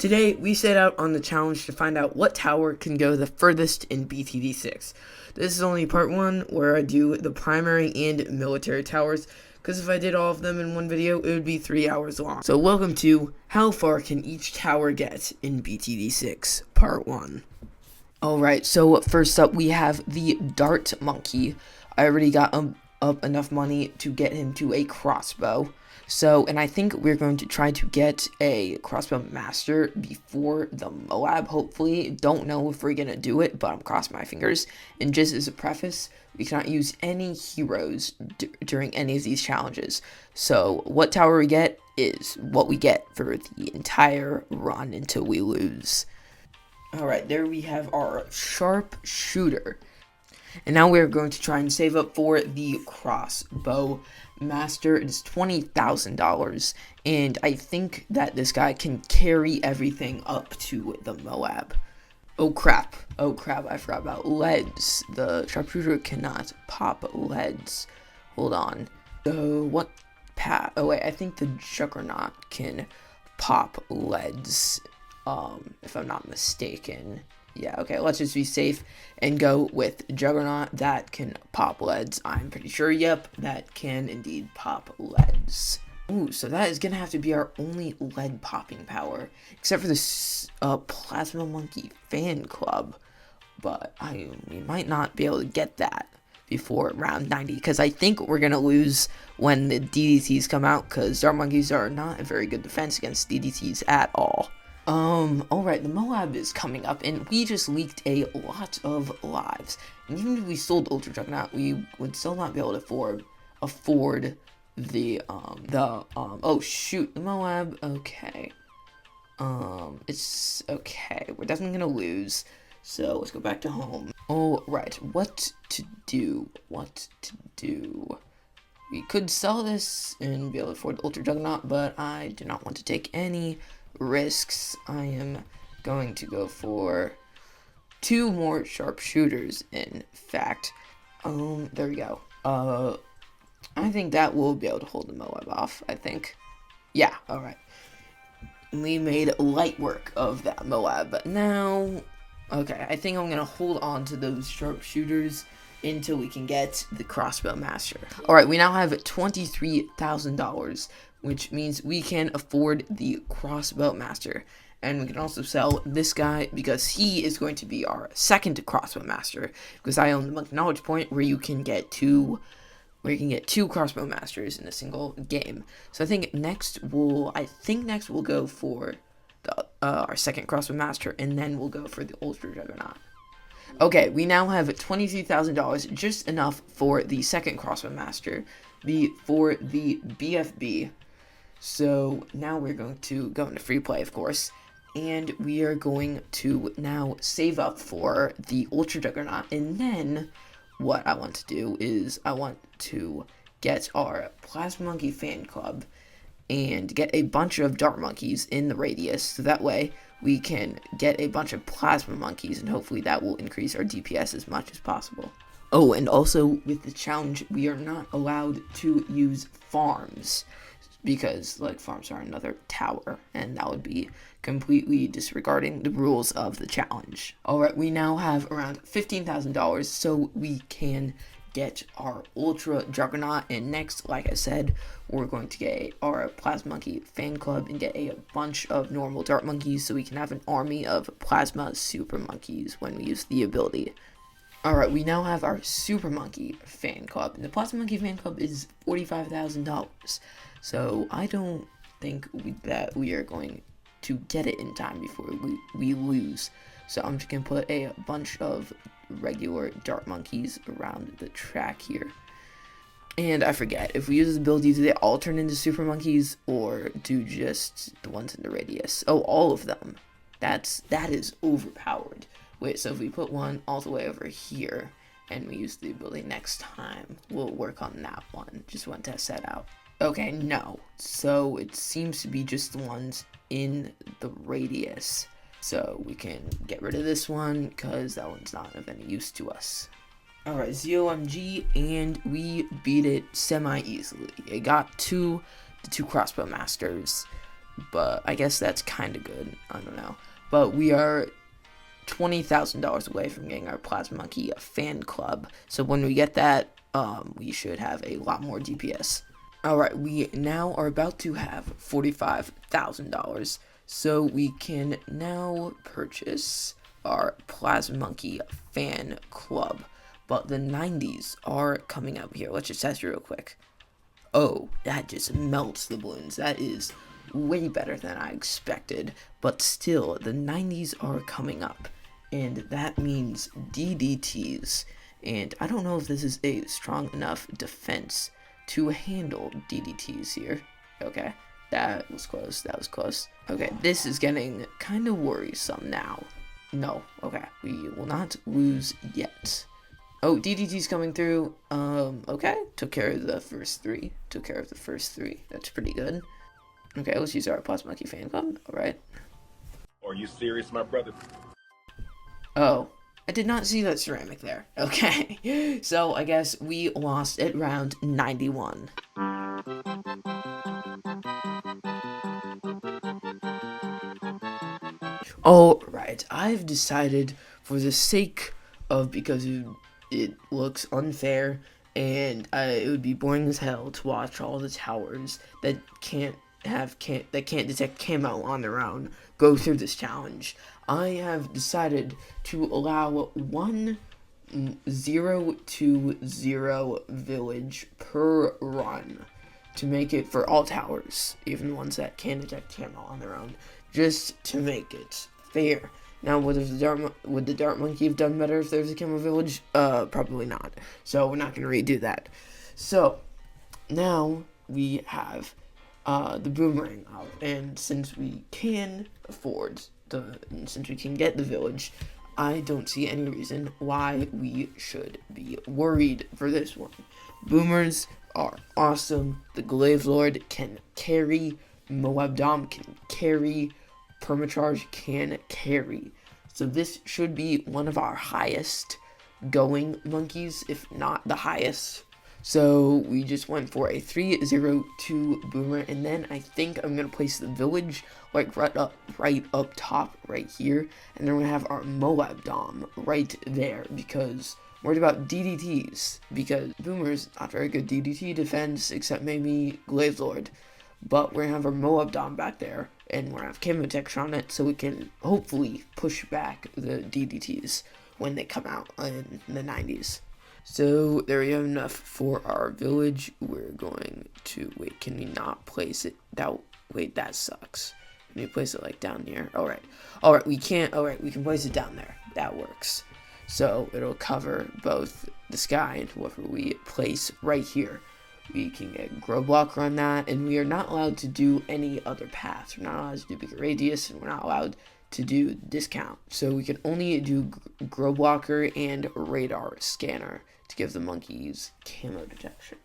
Today, we set out on the challenge to find out what tower can go the furthest in BTD6. This is only part 1, where I do the primary and military towers, because if I did all of them in one video, it would be 3 hours long. So welcome to How Far Can Each Tower Get in BTD6, part 1. Alright, so first up we have the Dart Monkey. I already got up enough money to get him to a crossbow. So, and I think we're going to try to get a crossbow master before the Moab, hopefully. Don't know if we're going to do it, but I'm crossing my fingers. And just as a preface, we cannot use any heroes during any of these challenges. So, what tower we get is what we get for the entire run until we lose. Alright, there we have our sharpshooter. And now we're going to try and save up for the crossbow master. It's $20,000, and I think that this guy can carry everything up to the Moab. Oh crap, I forgot about leads. The sharpshooter cannot pop leads. Hold on. So what path? Oh wait, I think the Juggernaut can pop leads, if I'm not mistaken. Yeah, okay, let's just be safe and go with Juggernaut. That can pop leads, I'm pretty sure. Yep, that can indeed pop leads. Ooh, so that is going to have to be our only lead popping power, except for this Plasma Monkey fan club. But we might not be able to get that before round 90, because I think we're going to lose when the DDTs come out, because Dart Monkeys are not a very good defense against DDTs at all. Alright, the Moab is coming up, and we just leaked a lot of lives. And even if we sold Ultra Juggernaut, we would still not be able to afford the, oh shoot, the Moab, okay. It's, okay, we're definitely gonna lose, so let's go back to home. Alright, what to do? We could sell this and be able to afford the Ultra Juggernaut, but I do not want to take any risks. I am going to go for 2 more sharpshooters, in fact. There we go. I think that will be able to hold the Moab off, I think. Yeah, alright. We made light work of that Moab, but now, okay, I think I'm gonna hold on to those sharpshooters until we can get the crossbow master. Alright, we now have $23,000, which means we can afford the crossbow master. And we can also sell this guy, because he is going to be our second crossbow master, because I own the Monkey Knowledge Point where you can get two crossbow masters in a single game. So I think next we'll go for the our second crossbow master, and then we'll go for the Ultra Juggernaut. Okay, we now have $23,000, just enough for the second crossbow master, for the BFB. So now we're going to go into free play, of course, and we are going to now save up for the Ultra Juggernaut. And then what I want to do is I want to get our Plasma Monkey fan club and get a bunch of Dart Monkeys in the radius, so that way we can get a bunch of Plasma Monkeys, and hopefully that will increase our DPS as much as possible. Oh, and also with the challenge, we are not allowed to use farms, because farms are another tower, and that would be completely disregarding the rules of the challenge. Alright, we now have around $15,000, so we can get our Ultra Juggernaut, and next, like I said, we're going to get our Plasma Monkey fan club and get a bunch of normal Dart Monkeys, so we can have an army of Plasma Super Monkeys when we use the ability. Alright, we now have our Super Monkey fan club, and the Plasma Monkey fan club is $45,000. So I don't think that we are going to get it in time before we lose. So I'm just going to put a bunch of regular Dart Monkeys around the track here. And I forget, if we use this ability, do they all turn into Super Monkeys, or do just the ones in the radius? Oh, all of them. That is overpowered. Wait, so if we put one all the way over here, and we use the ability next time, we'll work on that one. Just want to test that out. Okay, no. So it seems to be just the ones in the radius. So we can get rid of this one, because that one's not of any use to us. Alright, ZOMG, and we beat it semi-easily. It got the two crossbow masters, but I guess that's kind of good. I don't know. But we are $20,000 away from getting our Plasma Monkey fan club. So when we get that, we should have a lot more DPS. Alright, we now are about to have $45,000. So we can now purchase our Plasma Monkey fan club. But the 90s are coming up here. Let's just test it real quick. Oh, that just melts the balloons. That is way better than I expected. But still, the 90s are coming up. And that means DDTs. And I don't know if this is a strong enough defense to handle DDTs here. Okay, that was close. That was close. Okay, this is getting kind of worrisome now. No, okay, we will not lose yet. Oh, DDT's coming through. Okay, took care of the first three. That's pretty good. Okay, let's use our Plasma Monkey fan club. Alright. Are you serious, my brother? Oh, I did not see that ceramic there. Okay, so I guess we lost at round 91. Alright, I've decided for the sake of, because it looks unfair, and it would be boring as hell to watch all the towers that can't detect camo on their own go through this challenge. I have decided to allow 1 0-2-0 village per run to make it for all towers, even ones that can't detect camo on their own, just to make it fair. Now, would the Dart Monkey have done better if there's a camo village? Probably not. So we're not going to redo that. So now we have the boomerang out, and since we can get the village, I don't see any reason why we should be worried for this one. Boomers are awesome. The Glaive Lord can carry. Moab Dom can carry. Permacharge can carry. So this should be one of our highest going monkeys, if not the highest. So we just went for a 3-0-2 boomer, and then I think I'm gonna place the village like right up top right here, and then we're gonna have our Moab Dom right there, because I'm worried about DDTs, because boomers not very good DDT defense, except maybe Glaive Lord. But we're gonna have our Moab Dom back there, and we're gonna have camo protection on it, so we can hopefully push back the DDTs when they come out in the 90s. So there we have enough for our village. We're going to wait. Can we not place it? Wait, that sucks. Can we place it like down here? All right. We can't. All right, we can place it down there. That works. So it'll cover both the sky and whoever we place right here. We can get Grow Blocker on that, and we are not allowed to do any other paths. We're not allowed to do bigger radius, and we're not allowed to do discount. So we can only do Grow Blocker and Radar Scanner to give the monkeys camo detection.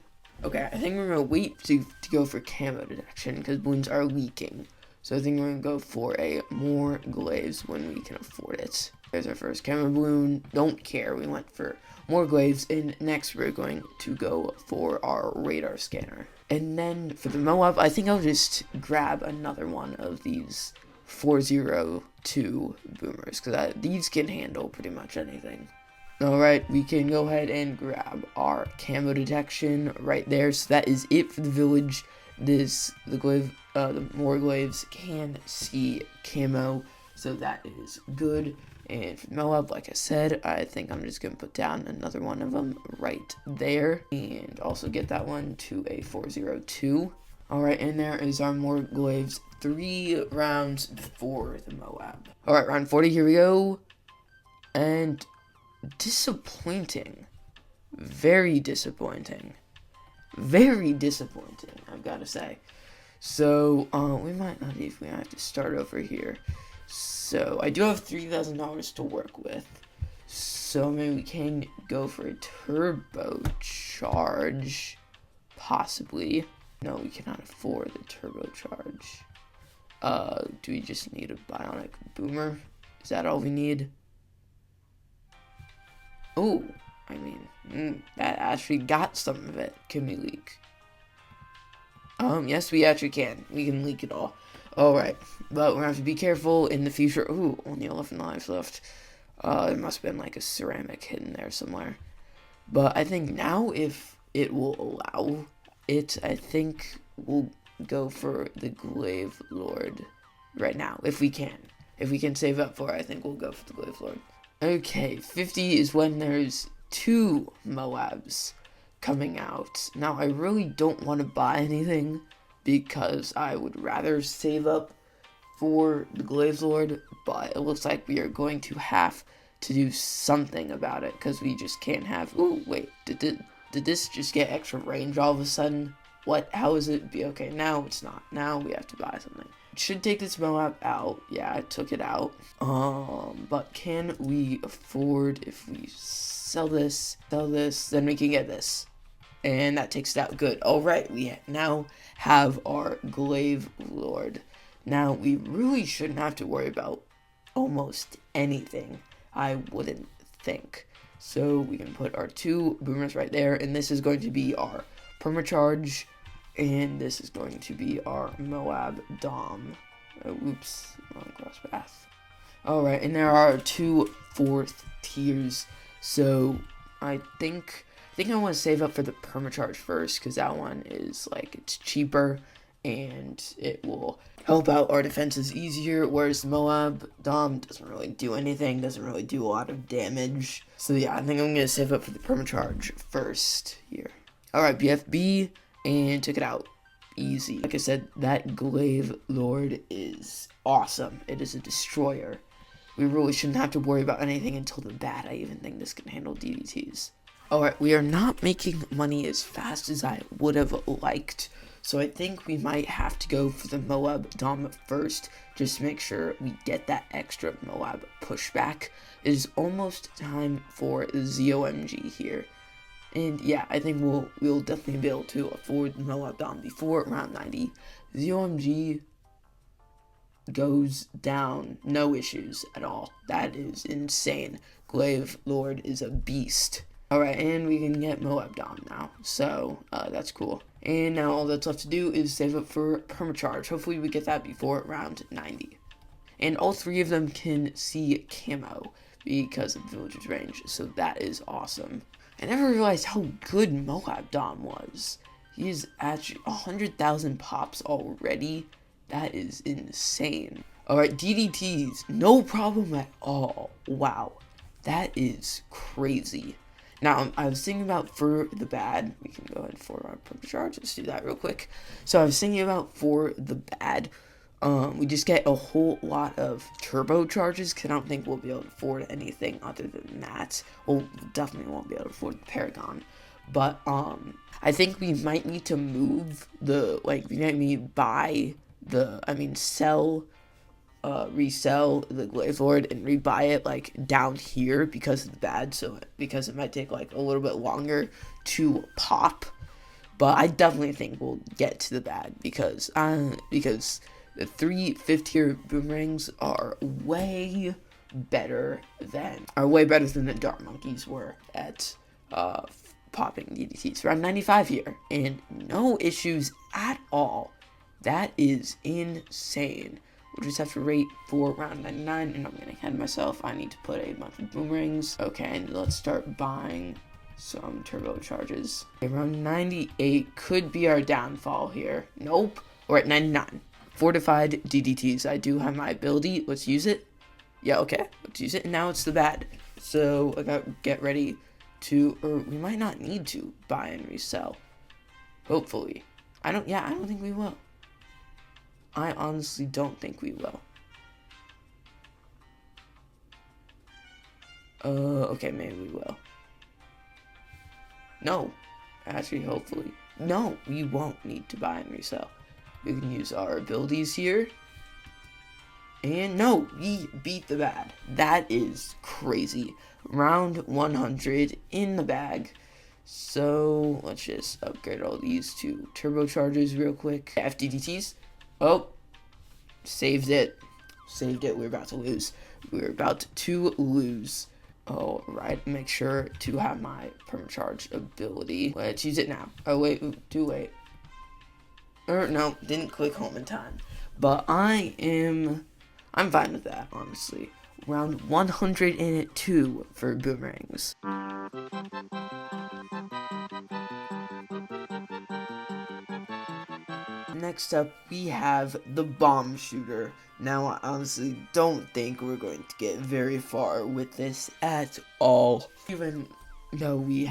Okay, I think we're going to wait to go for camo detection, because balloons are leaking. So I think we're going to go for more glaives when we can afford it. There's our first camo balloon. Don't care, we went for more glaives, and next we're going to go for our radar scanner. And then for the Moab, I think I'll just grab another one of these 402 boomers, because these can handle pretty much anything. Alright, we can go ahead and grab our camo detection right there. So that is it for the village. The more glaives can see camo, so that is good. And for Moab, like I said, I think I'm just going to put down another one of them right there. And also get that one to a 402. Alright, and there is our more glaives 3 rounds before the Moab. Alright, round 40, here we go. And disappointing. Very disappointing. Very disappointing, I've got to say. So, we might have to start over here. So, I do have $3,000 to work with. So, maybe we can go for a turbocharge. Possibly. No, we cannot afford the turbocharge. Do we just need a bionic boomer? Is that all we need? Oh, I mean, that actually got some of it. Can we leak? Yes, we actually can. We can leak it all. Alright, but we're gonna have to be careful in the future. Ooh, only 11 lives left. There must have been like a ceramic hidden there somewhere. But I think now if it will allow it, I think we'll go for the Glaive Lord right now, if we can. If we can save up for it, I think we'll go for the Glaive Lord. Okay, 50 is when there's 2 Moabs coming out. Now, I really don't want to buy anything because I would rather save up for the Glaive Lord, but it looks like we are going to have to do something about it because we just can't have. Ooh, wait, did this just get extra range all of a sudden? What? How is it? Okay, now it's not. Now we have to buy something. Should take this Moab out. Yeah, I took it out. But can we afford, if we sell this, then we can get this. And that takes it out. Good. Alright, we now have our Glaive Lord. Now, we really shouldn't have to worry about almost anything, I wouldn't think. So we can put our 2 boomers right there, and this is going to be our permacharge, and this is going to be our Moab Dom. Oops, wrong cross path. Alright, and there are 2 4th tiers, so I think I want to save up for the permacharge first, because that one is, like, it's cheaper, and it will help out our defenses easier, whereas Moab Dom doesn't really do anything, doesn't really do a lot of damage. So yeah, I think I'm going to save up for the permacharge first here. Alright, BFB, and took it out. Easy. Like I said, that Glaive Lord is awesome. It is a destroyer. We really shouldn't have to worry about anything until the bad. I even think this can handle DDTs. Alright, we are not making money as fast as I would have liked, so I think we might have to go for the Moab Dom first, just to make sure we get that extra Moab pushback. It is almost time for the ZOMG here. And yeah, I think we'll definitely be able to afford the Moab Dom before round 90. ZOMG goes down, no issues at all. That is insane. Glaive Lord is a beast. Alright, and we can get Moab Dom now, so that's cool. And now all that's left to do is save up for permacharge. Hopefully we get that before round 90. And all 3 of them can see camo because of Villager's range, so that is awesome. I never realized how good Moab Dom was. He is actually 100,000 pops already. That is insane. Alright, DDTs, no problem at all. Wow, that is crazy. Now, I was thinking about for the bad, we can go ahead for our permacharge, let's do that real quick. So I was thinking about for the bad, we just get a whole lot of turbocharges, because I don't think we'll be able to afford anything other than that. Well, we definitely won't be able to afford the Paragon. But, I think we might need to move the, like, we might need to buy the, resell the Glaive Lord and rebuy it like down here because of the bad, so because it might take like a little bit longer to pop, but I definitely think we'll get to the bad because the 3 5th-tier boomerangs are way better than the Dart Monkeys were at popping DDTs. Around 95 here and no issues at all. That is insane. We'll just have to wait for round 99, and I'm getting ahead of myself. I need to put a bunch of boomerangs. Okay, and let's start buying some turbocharges. Okay, round 98 could be our downfall here. Nope, we're at 99. Fortified DDTs. I do have my ability. Let's use it. Yeah, okay, let's use it. And now it's the bad. So I got to get ready to, or we might not need to buy and resell. Hopefully. I don't think we will. I honestly don't think we will. Okay, maybe we will. No. Actually, hopefully. No, we won't need to buy and resell. We can use our abilities here. And no, we beat the bad. That is crazy. Round 100 in the bag. So, let's just upgrade all these to turbochargers real quick. FDDTs. Oh, saved it. We're about to lose. All right, make sure to have my permacharge ability. Let's use it now. Oh, wait, too late. No, didn't click home in time. but I'm fine with that, honestly. Round 102 for boomerangs. Next up, we have the bomb shooter. Now, I honestly don't think we're going to get very far with this at all. Even though we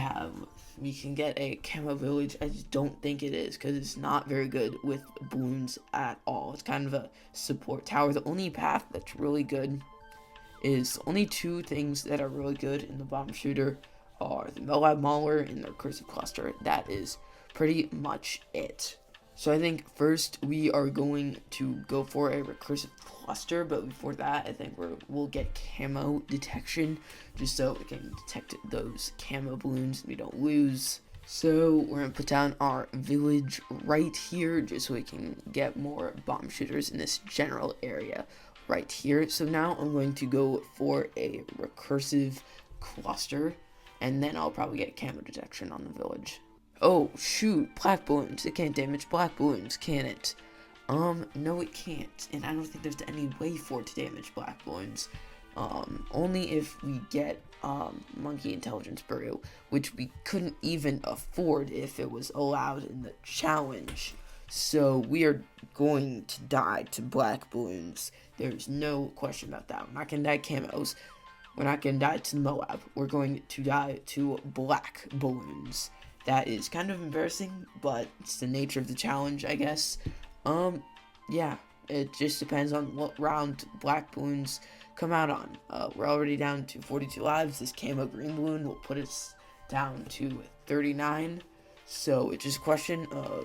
can get a camo village, I just don't think it is, because it's not very good with balloons at all. It's kind of a support tower. The only path that's really good is only two things that are really good in the bomb shooter are the Moab Mauler and the recursive cluster. That is pretty much it. So I think first we are going to go for a recursive cluster, but before that I think we'll get camo detection, just so we can detect those camo balloons and we don't lose. So we're going to put down our village right here, just so we can get more bomb shooters in this general area right here. So now I'm going to go for a recursive cluster, and then I'll probably get camo detection on the village. Oh, shoot, black balloons. It can't damage black balloons, can it? No it can't, and I don't think there's any way for it to damage black balloons. Only if we get, Monkey Intelligence Brew, which we couldn't even afford if it was allowed in the challenge. So we are going to die to black balloons. There's no question about that. We're not gonna die camos. We're not gonna die to Moab. We're going to die to black balloons. That is kind of embarrassing, but it's the nature of the challenge, I guess. Yeah, it just depends on what round black balloons come out on. We're already down to 42 lives. This camo green balloon will put us down to 39. So it's just a question of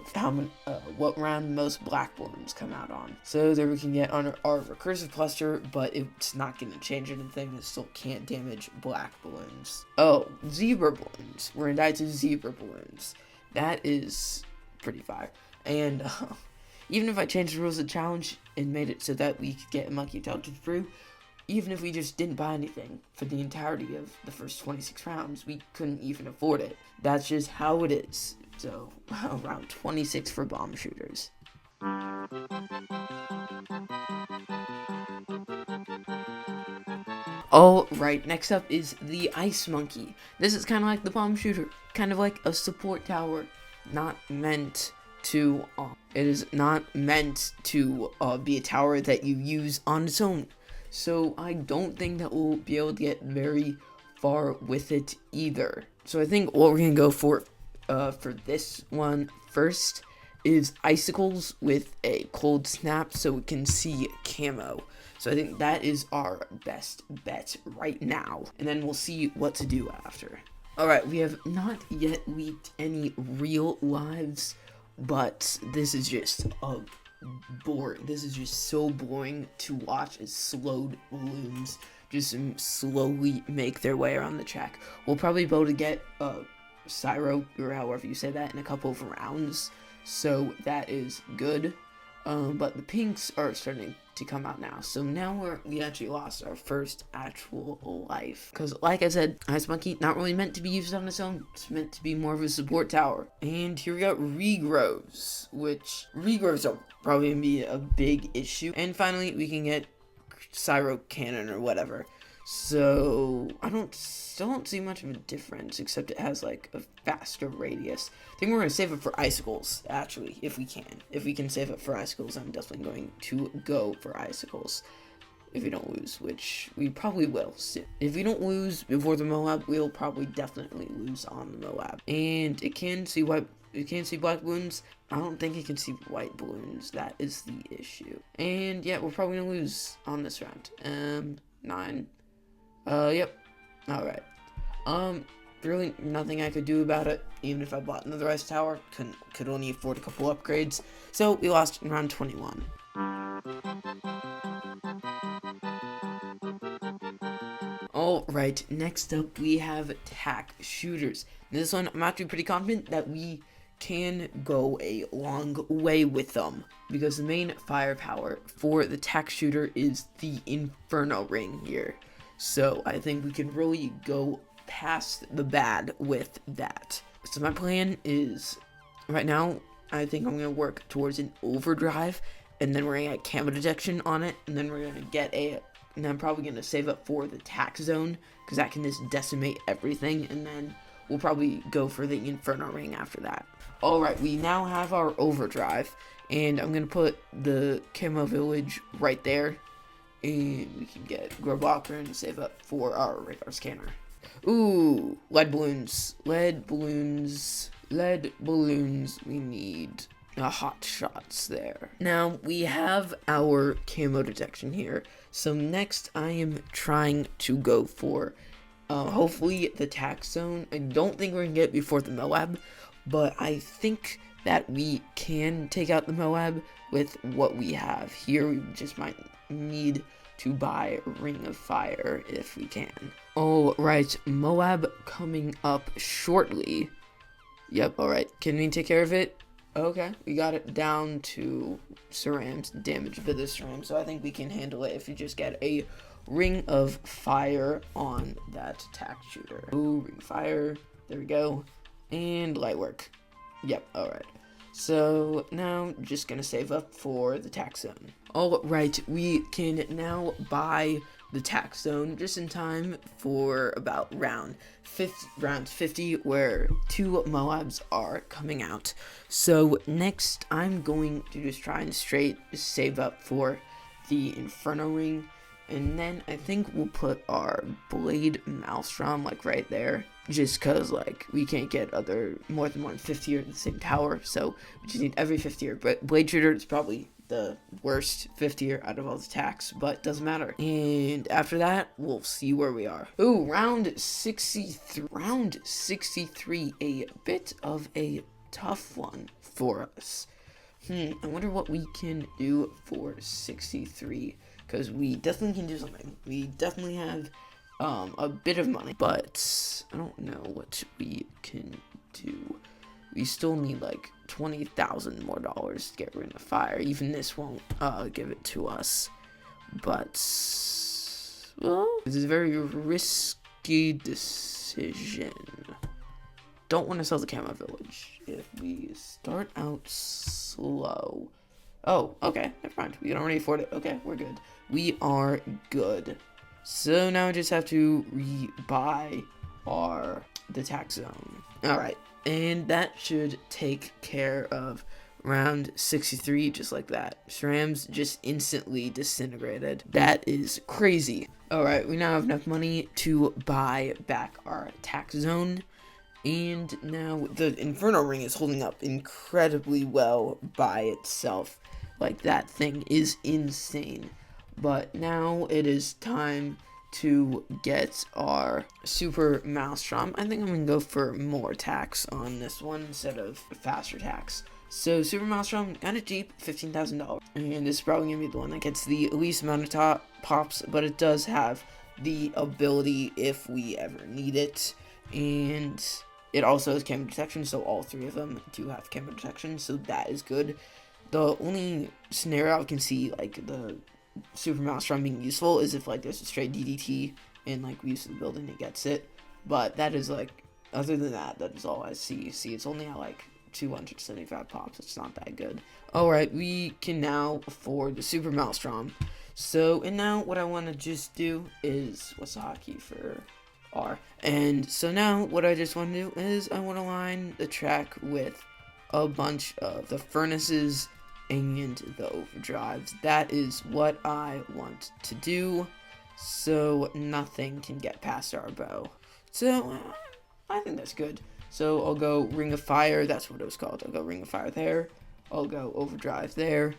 what round most black balloons come out on. So there we can get on our recursive cluster, but it's not going to change anything. It still can't damage black balloons. Oh, zebra balloons. We're going to die to zebra balloons. That is pretty fire. And even if I changed the rules of the challenge and made it so that we could get a Monkey Intelligence Brew, even if we just didn't buy anything for the entirety of the first 26 rounds, we couldn't even afford it. That's just how it is. So, around 26 for bomb shooters. Alright, next up is the Ice Monkey. This is kind of like the bomb shooter, kind of like a support tower, not meant to, it is not meant to be a tower that you use on its own. So I don't think that we'll be able to get very far with it either. So I think what we're going to go for this one first is icicles with a cold snap so we can see camo. So I think that is our best bet right now. And then we'll see what to do after. Alright, we have not yet leaked any real lives, but this is just boring. This is just so boring to watch as slowed balloons just slowly make their way around the track. We'll probably be able to get Cyro, or however you say that, in a couple of rounds, so that is good. But the pinks are starting to come out now, so now we actually lost our first actual life, because like I said, Ice Monkey not really meant to be used on its own. It's meant to be more of a support tower. And here we got regrows, which regrows are probably gonna be a big issue. And finally we can get Cyro Cannon or whatever. So I still don't see much of a difference, except it has like a faster radius. I think we're gonna save it for icicles, actually, if we can. If we can save it for icicles, I'm definitely going to go for icicles. If we don't lose, which we probably will. If we don't lose before the Moab, we'll probably definitely lose on the Moab. And it can see white. It can see black balloons. I don't think it can see white balloons. That is the issue. And yeah, we're probably gonna lose on this round. 9. Yep. Alright. Really nothing I could do about it. Even if I bought another ice tower, could only afford a couple upgrades. So we lost in round 21. Alright, next up we have attack shooters. This one, I'm actually pretty confident that we can go a long way with them, because the main firepower for the attack shooter is the Inferno Ring here. So I think we can really go past the bad with that. So my plan is, right now, I think I'm going to work towards an overdrive, and then we're gonna get camo detection on it, and then we're gonna get and I'm probably gonna save up for the tax zone, because that can just decimate everything, and then we'll probably go for the Inferno Ring after that. Alright, we now have our overdrive, and I'm gonna put the camo village right there, and we can get grow blocker and save up for our radar scanner. Ooh, lead balloons. Lead balloons. Lead balloons. We need hot shots there. Now, we have our camo detection here. So next, I am trying to go for, hopefully, the tax zone. I don't think we're going to get it before the Moab, but I think that we can take out the Moab with what we have. Here, we just might need to buy a Ring of Fire if we can. Alright, Moab coming up shortly. Yep, alright. Can we take care of it? Okay, we got it down to Ceram's damage by the Ceram, so I think we can handle it if you just get a Ring of Fire on that tax shooter. Ooh, Ring of Fire. There we go. And light work. Yep, alright. So now just gonna save up for the tax zone. Alright, we can now buy the tax zone just in time for about round 50, where 2 Moabs are coming out. So next I'm going to just try and save up for the Inferno Ring, and then I think we'll put our Blade Maelstrom like right there, just cause like we can't get more than one 50er in the same tower, so we just need every 50er. But Blade Shooter is probably the worst 50er out of all the attacks, but doesn't matter. And after that, we'll see where we are. Ooh, round 63. Round 63, a bit of a tough one for us. I wonder what we can do for 63, because we definitely can do something. We definitely have a bit of money, but I don't know what we can do. We still need like 20,000 more dollars to get Ring of Fire. Even this won't give it to us. But, well, this is a very risky decision. Don't want to sell the camo village. If we start out slow. Oh, okay, never mind. We can already afford it. Okay, we're good. We are good. So now I just have to rebuy the tax zone. Alright. And that should take care of round 63 just like that. Shram's just instantly disintegrated. That is crazy. Alright, we now have enough money to buy back our tax zone. And now the Inferno Ring is holding up incredibly well by itself. Like, that thing is insane. But now it is time to get our Super Maelstrom. I think I'm going to go for more attacks on this one instead of faster attacks. So Super Maelstrom, kind of cheap, $15,000. And this is probably going to be the one that gets the least amount of pops, but it does have the ability if we ever need it. And it also has camo detection, so all 3 of them do have camo detection, so that is good. The only scenario I can see, like, the Super Maelstrom being useful is if like there's a straight DDT and like we use the building, it gets it. But that is like, other than that, that is all I see. See, it's only at like 275 pops. It's not that good. Alright, we can now afford the Super Maelstrom. So, and now what I want to just do is, what's the hotkey for R? And so now what I just want to do is I want to line the track with a bunch of the furnaces and the overdrives. That is what I want to do, so nothing can get past our bow. So I think that's good. So I'll go Ring of Fire. That's what it was called. I'll go Ring of Fire there. I'll go overdrive there.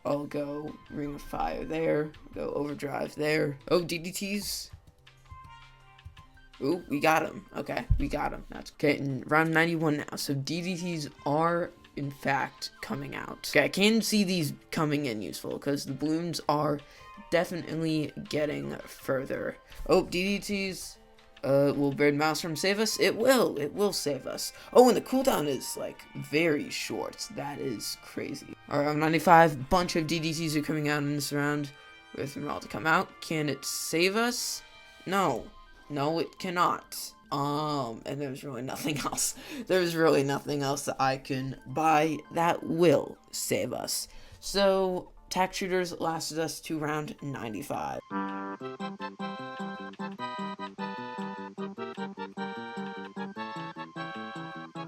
I'll go Ring of Fire there. Go overdrive there. Oh, DDTs. Ooh, we got him. Okay, we got him. That's okay. In round 91 now. So DDTs are in fact coming out. Okay, I can see these coming in useful because the balloons are definitely getting further. Oh, DDTs. Will Bird Maelstrom save us? It will save us. Oh, and the cooldown is like very short. That is crazy. Alright, I'm 95. Bunch of DDTs are coming out in this round. Wait for them all to come out. Can it save us? No, it cannot. And there's really nothing else. There's really nothing else that I can buy that will save us. So tack shooters lasted us to round 95.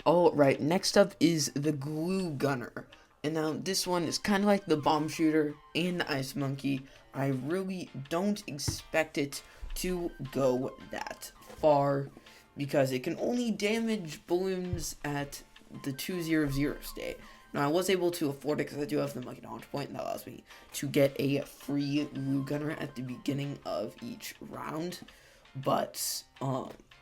Alright, next up is the glue gunner. And now this one is kind of like the bomb shooter and the ice monkey. I really don't expect it to go that far because it can only damage balloons at the 200 state. Now I was able to afford it because I do have the monkey knowledge point, and that allows me to get a free glue gunner at the beginning of each round. But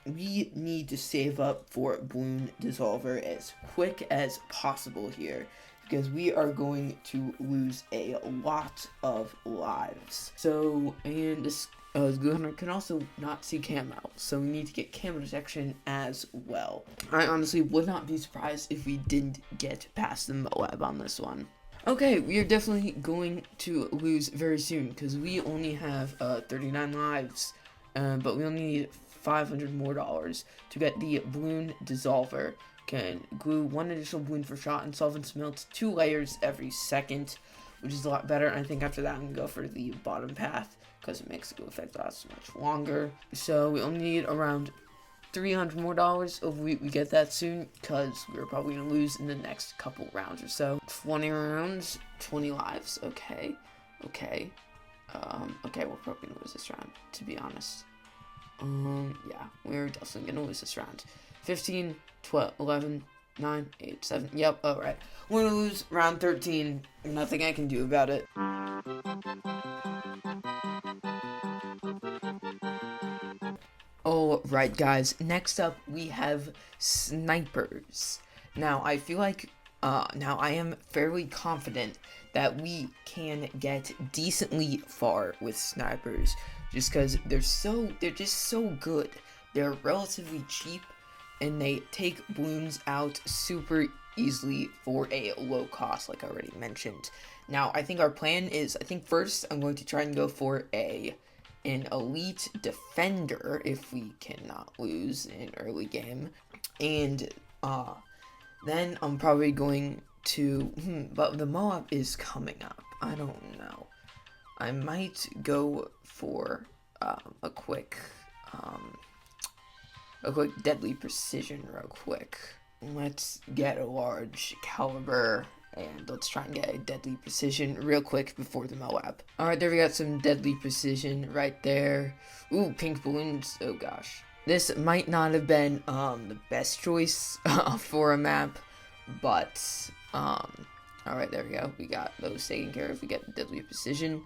we need to save up for balloon dissolver as quick as possible here, because we are going to lose a lot of lives. So, and this glue gunner can also not see camo, so we need to get camo detection as well. I honestly would not be surprised if we didn't get past the Moab on this one. Okay, we are definitely going to lose very soon because we only have 39 lives, but we only need $500 more to get the balloon dissolver. Can glue 1 additional balloon per shot, and solvents melts 2 layers every second, which is a lot better. I think after that I'm gonna go for the bottom path because it makes the glue effect last much longer. So we only need around $300 more if we get that soon, because we're probably gonna lose in the next couple rounds or so. 20 rounds, 20 lives. Okay, okay, okay. We're probably gonna lose this round, to be honest. Yeah, we're definitely gonna lose this round. 15, 12, 11, 9, 8, 7. Yep, alright. We're gonna lose round 13. Nothing I can do about it. Alright, guys. Next up, we have snipers. Now, I feel like, now I am fairly confident that we can get decently far with snipers, just because they're just so good. They're relatively cheap, and they take balloons out super easily for a low cost, like I already mentioned. Now, I think our plan is, I think first I'm going to try and go for an elite defender if we cannot lose in early game, and then I'm probably going to, but the Moab is coming up. I don't know. I might go for a quick deadly precision real quick. Let's get a large caliber, and let's try and get a deadly precision real quick before the Moab. Alright, there we got some deadly precision right there. Ooh, pink balloons. Oh gosh. This might not have been the best choice for a map, but alright, there we go. We got those taken care of. We get deadly precision.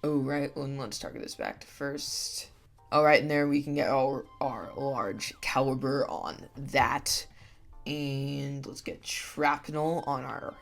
Alright, well, let's target this back to first. Alright, and there we can get our large caliber on that. And let's get shrapnel on our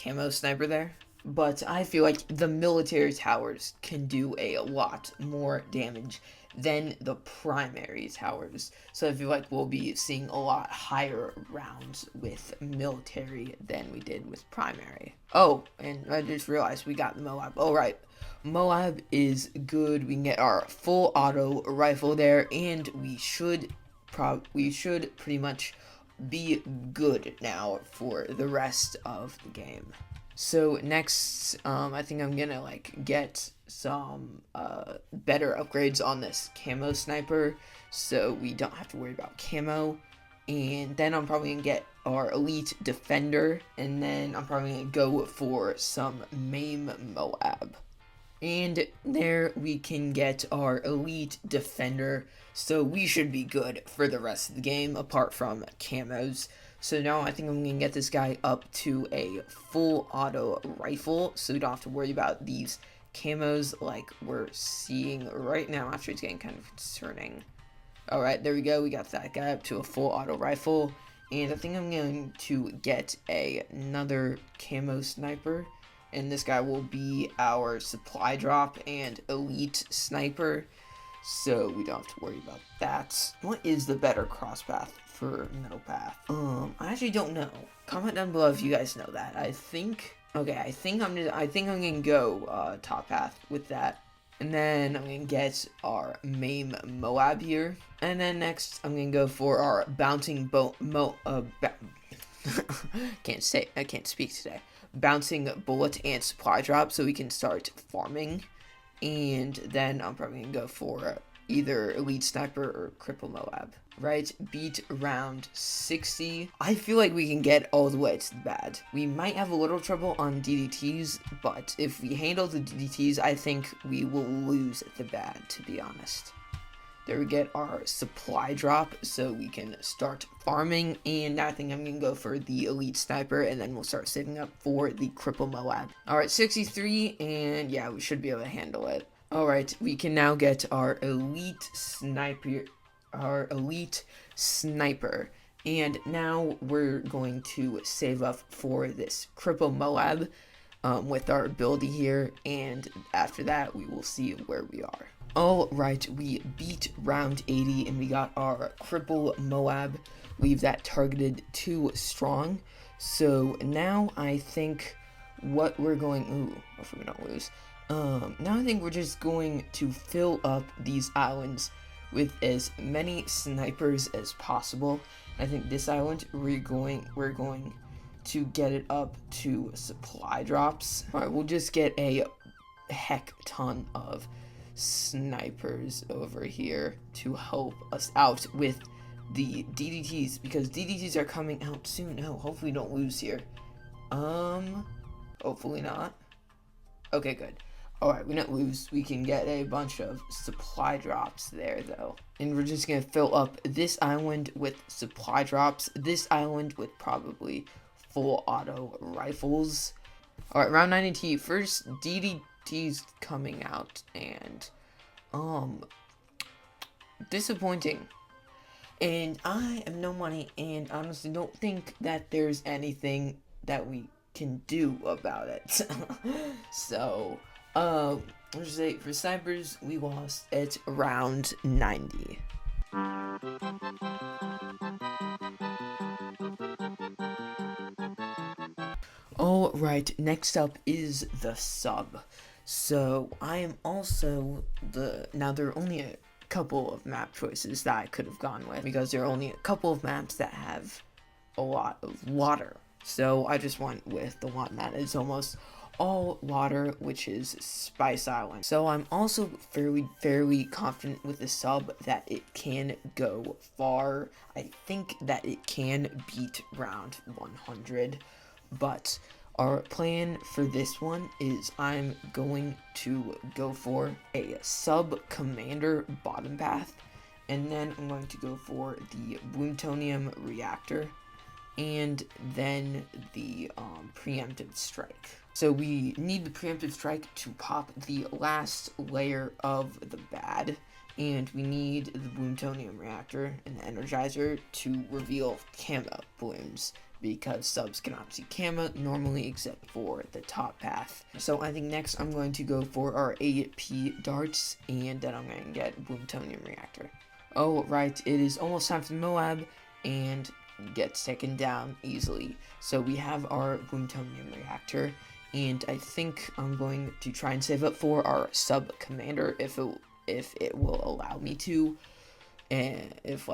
camo sniper there. But I feel like the military towers can do a lot more damage than the primary towers. So I feel like we'll be seeing a lot higher rounds with military than we did with primary. Oh, and I just realized we got the Moab. Alright, Moab is good. We can get our full auto rifle there, and we should pretty much be good now for the rest of the game. So next, I think I'm gonna get some better upgrades on this camo sniper, so we don't have to worry about camo. And then I'm probably gonna get our elite defender, and then I'm probably gonna go for some MAME Moab. And there we can get our elite defender, so we should be good for the rest of the game apart from camos. So now I think I'm going to get this guy up to a full auto rifle, so we don't have to worry about these camos like we're seeing right now. Actually, it's getting kind of concerning. Alright, there we go. We got that guy up to a full auto rifle. And I think I'm going to get another camo sniper. And this guy will be our supply drop and elite sniper, so we don't have to worry about that. What is the better cross path for middle path? I actually don't know. Comment down below if you guys know that. I think I'm gonna go top path with that, and then I'm gonna get our MAME Moab here, and then next I'm gonna go for our bouncing I can't speak today. bouncing bullet and supply drop so we can start farming. And then I'm probably going to go for either Elite Sniper or Cripple Moab. Right, beat round 60. I feel like we can get all the way to the bad. We might have a little trouble on DDTs, but if we handle the DDTs, I think we will lose the bad, to be honest. There we get our supply drop, so we can start farming, and I think I'm going to go for the Elite Sniper, and then we'll start saving up for the Cripple Moab. Alright, 63, and yeah, we should be able to handle it. Alright, we can now get our Elite Sniper, and now we're going to save up for this Cripple Moab with our ability here, and after that we will see where we are. Alright, we beat round 80 and we got our Cripple Moab. Leave that targeted too strong. So now I think what we're going, hopefully we don't lose. Now I think we're just going to fill up these islands with as many snipers as possible. I think this island we're going to get it up to supply drops. Alright, we'll just get a heck ton of snipers over here to help us out with the DDTs, because DDTs are coming out soon. No, hopefully we don't lose here. Hopefully not. Okay, good. Alright, we don't lose. We can get a bunch of supply drops there, though. And we're just going to fill up this island with supply drops. This island with probably full auto rifles. Alright, round 90, first DDT's coming out, and, disappointing. And I have no money, and honestly don't think that there's anything that we can do about it. So, let's say for snipers, we lost at round 90. Alright, next up is the sub. So, I am also now there are only a couple of map choices that I could have gone with, because there are only a couple of maps that have a lot of water. So, I just went with the one that is almost all water, which is Spice Island. So I'm also fairly confident with the sub that it can go far. I think that it can beat round 100, but our plan for this one is I'm going to go for a sub commander bottom path, and then I'm going to go for the plutonium reactor, and then the preemptive strike. So we need the preemptive strike to pop the last layer of the bad, and we need the plutonium reactor and the energizer to reveal camo blooms, because subs cannot see camo normally except for the top path. So I think next I'm going to go for our AP darts, and then I'm going to get plutonium reactor. Oh right, it is almost time for the Moab, and gets taken down easily. So we have our plutonium reactor, and I think I'm going to try and save up for our sub commander if it will allow me to, and if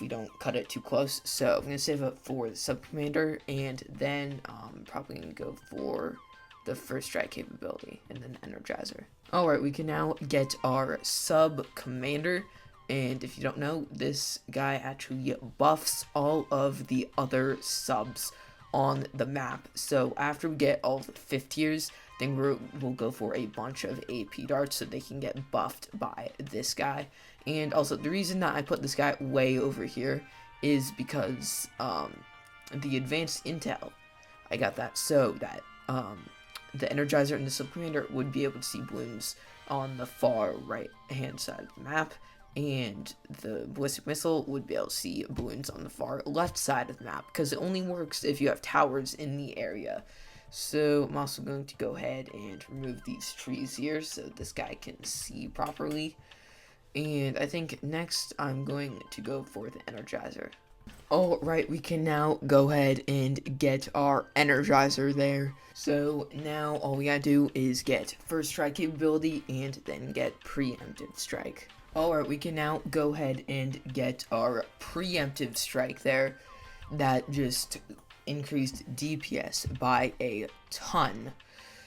we don't cut it too close. So I'm gonna save up for the sub commander, and then probably gonna go for the first strike capability and then energizer. Alright, we can now get our sub commander. And if you don't know, this guy actually buffs all of the other subs on the map. So after we get all the 5th tiers, then we'll go for a bunch of AP darts so they can get buffed by this guy. And also, the reason that I put this guy way over here is because the advanced intel, I got that so that the energizer and the sub commander would be able to see blooms on the far right hand side of the map, and the ballistic missile would be able to see balloons on the far left side of the map, because it only works if you have towers in the area. So I'm also going to go ahead and remove these trees here so this guy can see properly. And I think next I'm going to go for the energizer. Alright, we can now go ahead and get our energizer there. So now all we gotta do is get first strike capability and then get preemptive strike. Alright, we can now go ahead and get our preemptive strike there. That just increased DPS by a ton.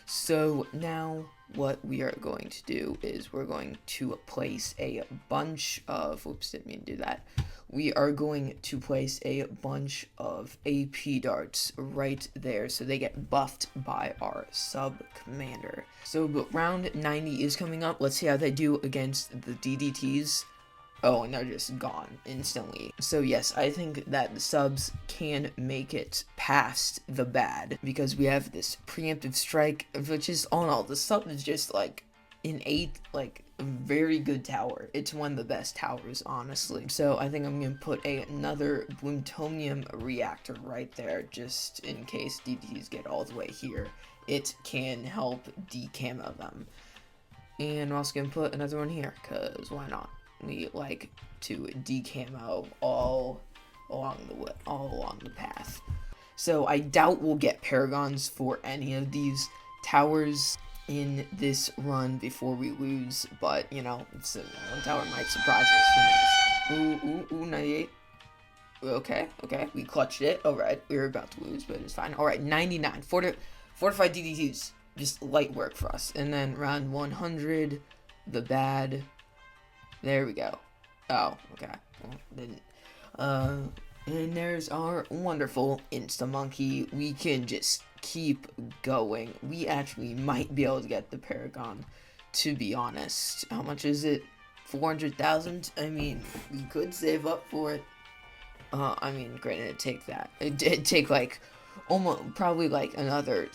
So now what we are going to do is we're going to place a bunch of, oops, didn't mean to do that. We are going to place a bunch of AP darts right there so they get buffed by our sub commander. So but round 90 is coming up. Let's see how they do against the DDTs. Oh, and they're just gone instantly. So yes, I think that the subs can make it past the bad because we have this preemptive strike, which is all in all, the sub is just like an a very good tower. It's one of the best towers, honestly. So I think I'm gonna put another plutonium reactor right there, just in case DDTs get all the way here. It can help decamo them. And I'm also gonna put another one here, cause why not? We like to decamo all along the path. So I doubt we'll get paragons for any of these towers in this run before we lose, but you know, one tower might surprise us. Ooh, 98. Okay, we clutched it. Alright, we were about to lose, but it's fine. Alright, 99. Fortified DD2s. Just light work for us. And then round 100, the bad. There we go. Oh, okay. Well, didn't. And there's our wonderful Insta-Monkey. We can just keep going. We actually might be able to get the Paragon, to be honest. How much is it? 400,000? I mean, we could save up for it. I mean, granted, it'd take like, probably like another,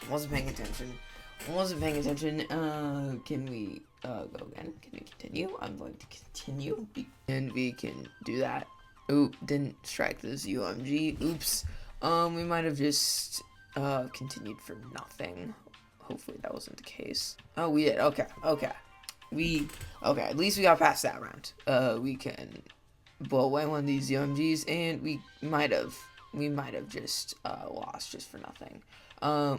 wasn't paying attention. Can we go again? Can we continue? I'm going to continue. And we can do that. Oop, didn't strike this UMG. Oops. We might have just continued for nothing. Hopefully that wasn't the case. Oh, we did. Okay. At least we got past that round. We can blow away one of these UMGs, and we might have just lost just for nothing.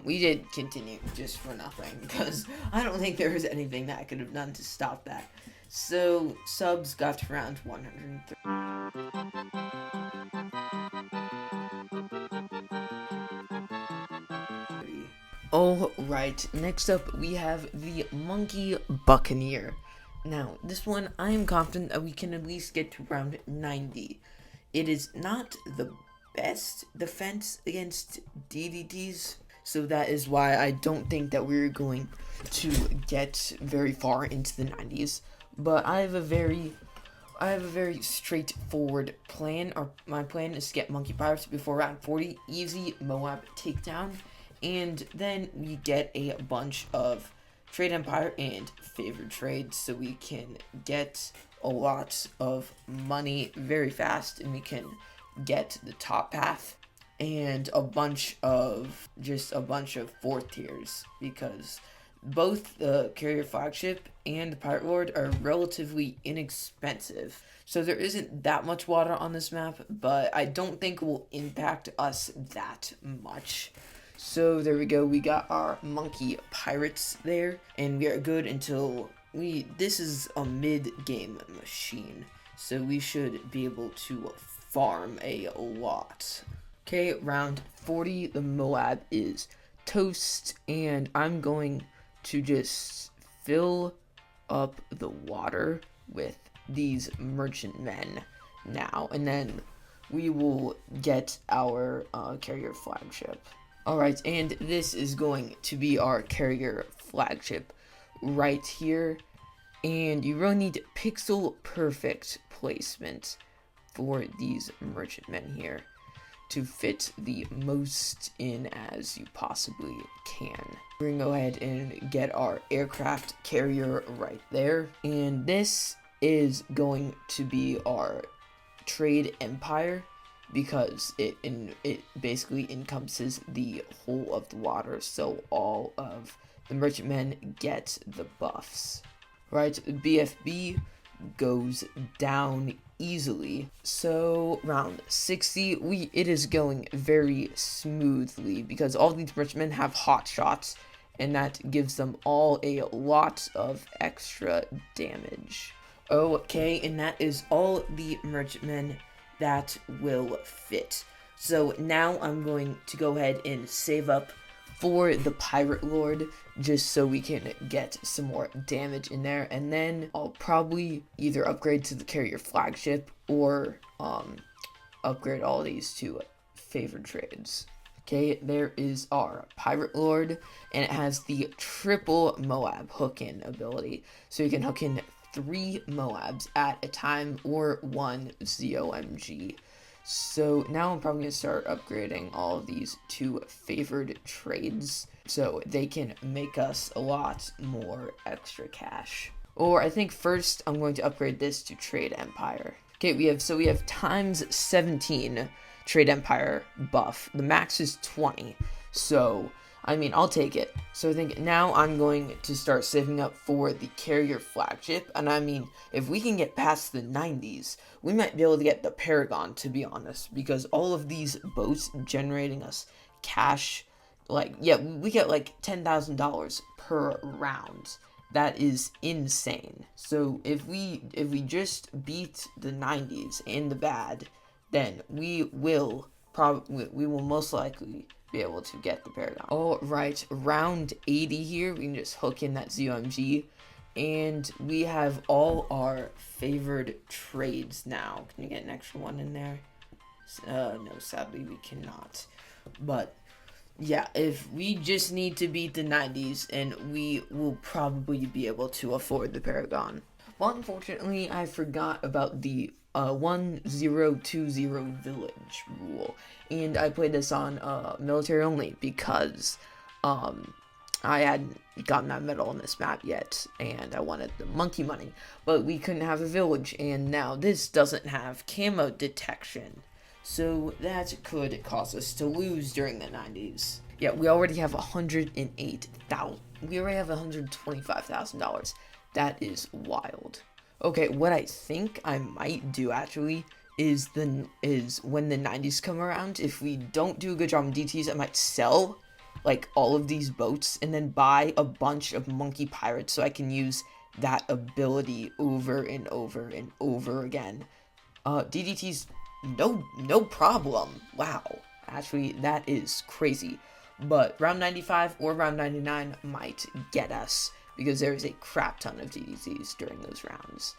We did continue just for nothing, because I don't think there was anything that I could have done to stop that. So, subs got to round 103. Alright, next up we have the Monkey Buccaneer. Now, this one, I am confident that we can at least get to round 90. It is not the best defense against DDTs, so that is why I don't think that we're going to get very far into the 90s. But I have a very straightforward plan. My plan is to get Monkey Pirates before round 40, easy Moab takedown, and then we get a bunch of Trade Empire and favored trades, so we can get a lot of money very fast, and we can get the top path and a bunch of fourth tiers, because both the Carrier Flagship and the Pirate Lord are relatively inexpensive. So there isn't that much water on this map, but I don't think it will impact us that much. So there we go, we got our Monkey Pirates there, and we are good until this is a mid-game machine, so we should be able to farm a lot. Okay, round 40, the Moab is toast, and I'm going to just fill up the water with these merchantmen now, and then we will get our Carrier Flagship. Alright, and this is going to be our Carrier Flagship right here, and you really need pixel perfect placement for these merchantmen here to fit the most in as you possibly can. We're gonna go ahead and get our aircraft carrier right there, and this is going to be our Trade Empire, because it basically encompasses the whole of the water, so all of the merchantmen get the buffs. Right, BFB goes down easily. So round 60, it is going very smoothly, because all these merchantmen have hot shots, and that gives them all a lot of extra damage. Okay, and that is all the merchantmen that will fit. So now I'm going to go ahead and save up for the Pirate Lord, just so we can get some more damage in there, and then I'll probably either upgrade to the carrier flagship or upgrade all these to favored trades. Okay, there is our Pirate Lord, and it has the triple Moab hook-in ability, so you can hook in 3 Moabs at a time or 1 ZOMG. So now I'm probably going to start upgrading all of these to favored trades so they can make us a lot more extra cash. Or I think first I'm going to upgrade this to Trade Empire. Okay, we have times 17 Trade Empire buff. The max is 20. So, I mean, I'll take it. So I think now I'm going to start saving up for the carrier flagship. And I mean, if we can get past the 90s, we might be able to get the Paragon, to be honest. Because all of these boats generating us cash, like, yeah, we get like $10,000 per round. That is insane. So if we just beat the 90s in the bad, then we will most likely be able to get the Paragon. All right, round 80 here. We can just hook in that ZOMG, and we have all our favored trades now. Can you get an extra one in there? No, sadly we cannot. But yeah, if we just need to beat the 90s, and we will probably be able to afford the Paragon. Well, unfortunately, I forgot about the 1020 village rule, and I played this on military only because I hadn't gotten that medal on this map yet, and I wanted the monkey money, but we couldn't have a village, and now this doesn't have camo detection, so that could cause us to lose during the 90s. Yeah, we already have $108,000. We already have $125,000. That is wild. Okay, what I think I might do actually is when the 90s come around, if we don't do a good job on DTs, I might sell like all of these boats and then buy a bunch of monkey pirates so I can use that ability over and over and over again. DDTs, no problem. Wow, actually that is crazy. But round 95 or round 99 might get us, because there is a crap ton of DDTs during those rounds.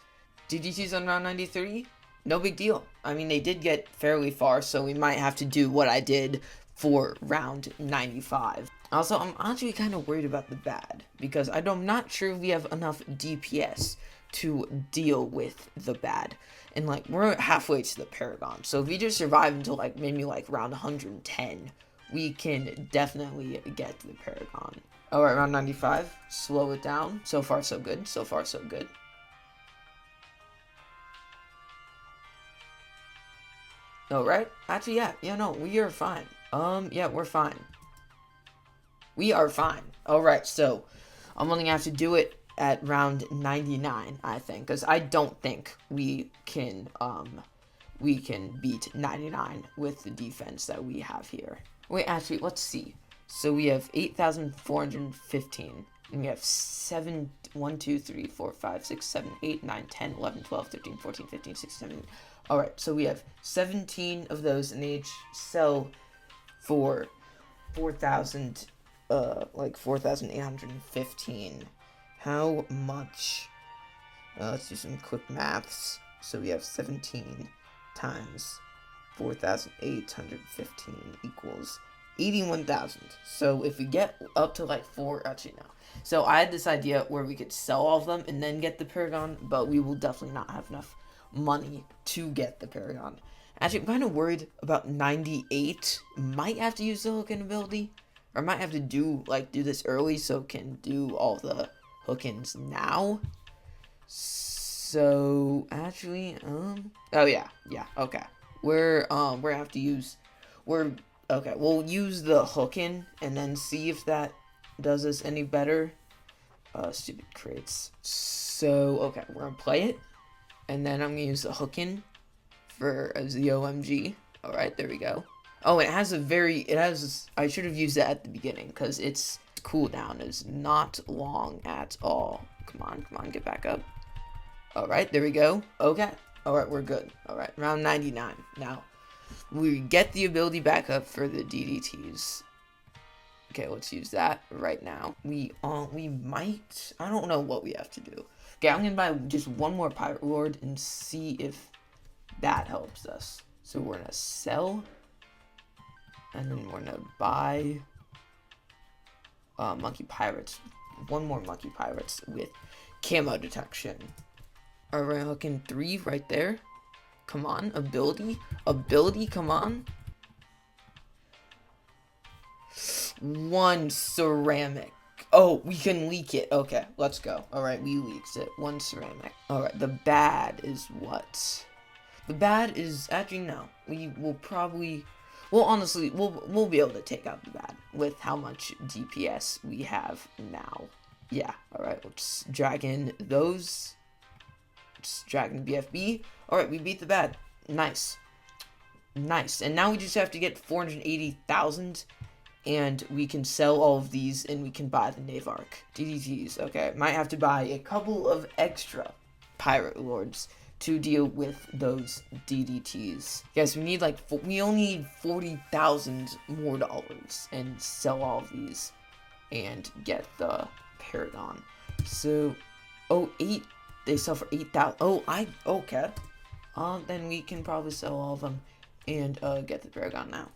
DDTs on round 93? No big deal. I mean, they did get fairly far, so we might have to do what I did for round 95. Also, I'm actually kind of worried about the bad, because I'm not sure if we have enough DPS to deal with the bad. And, like, we're halfway to the Paragon, so if we just survive until, like, maybe, like, round 110, we can definitely get the Paragon. Alright, round 95. Slow it down. So far, so good. So far, so good. Alright. Actually, yeah, no, we are fine. Yeah, we're fine. We are fine. Alright, so I'm only gonna have to do it at round 99, I think, because I don't think we can beat 99 with the defense that we have here. Wait, actually, let's see. So we have 8,415, and we have 1, 2, 3, 4, 5, 6, 7, 8, 9, 10, 11, 12, 13, 14, 15, 16, 17. Alright, so we have 17 of those, and they each sell for 4,000, like 4,815. How much? Let's do some quick maths. So we have 17 times 4,815 equals 81,000. So if we get up to like actually no. So I had this idea where we could sell all of them and then get the Paragon, but we will definitely not have enough money to get the Paragon. Actually, I'm kind of worried about 98. Might have to use the hook-in ability, or might have to do this early so can do all the hook-ins now. So actually, oh yeah, okay. We'll have to use, we'll use the hook-in and then see if that does us any better. Stupid crates. So, okay, we're gonna play it, and then I'm gonna use the hook-in for a ZOMG. Alright, there we go. Oh, I should have used that at the beginning, because its cooldown is not long at all. Come on, get back up. Alright, there we go. Okay. Alright, we're good. Alright, round 99. Now, we get the ability back up for the DDTs. Okay, let's use that right now. We might, I don't know what we have to do. Okay, I'm gonna buy just one more Pirate Lord and see if that helps us. So we're gonna sell, and then we're gonna buy Monkey Pirates. One more Monkey Pirates with camo detection. Alright, looking 3 right there. Come on, ability, come on. 1 ceramic. Oh, we can leak it. Okay, let's go. Alright, we leaked it. 1 ceramic. Alright, the bad is what? The bad is, actually, no. We will probably, well, honestly, we'll be able to take out the bad with how much DPS we have now. Yeah, alright, let's drag in those. Let's drag in BFB. Alright, we beat the bad. Nice. Nice. And now we just have to get 480,000. And we can sell all of these, and we can buy the Navark. DDTs, okay. Might have to buy a couple of extra Pirate Lords to deal with those DDTs. Guys, we need like, we only need 40,000 more dollars and sell all of these and get the Paragon. So, oh, 8, they sell for 8,000. Oh, okay. Then we can probably sell all of them and get the Paragon now.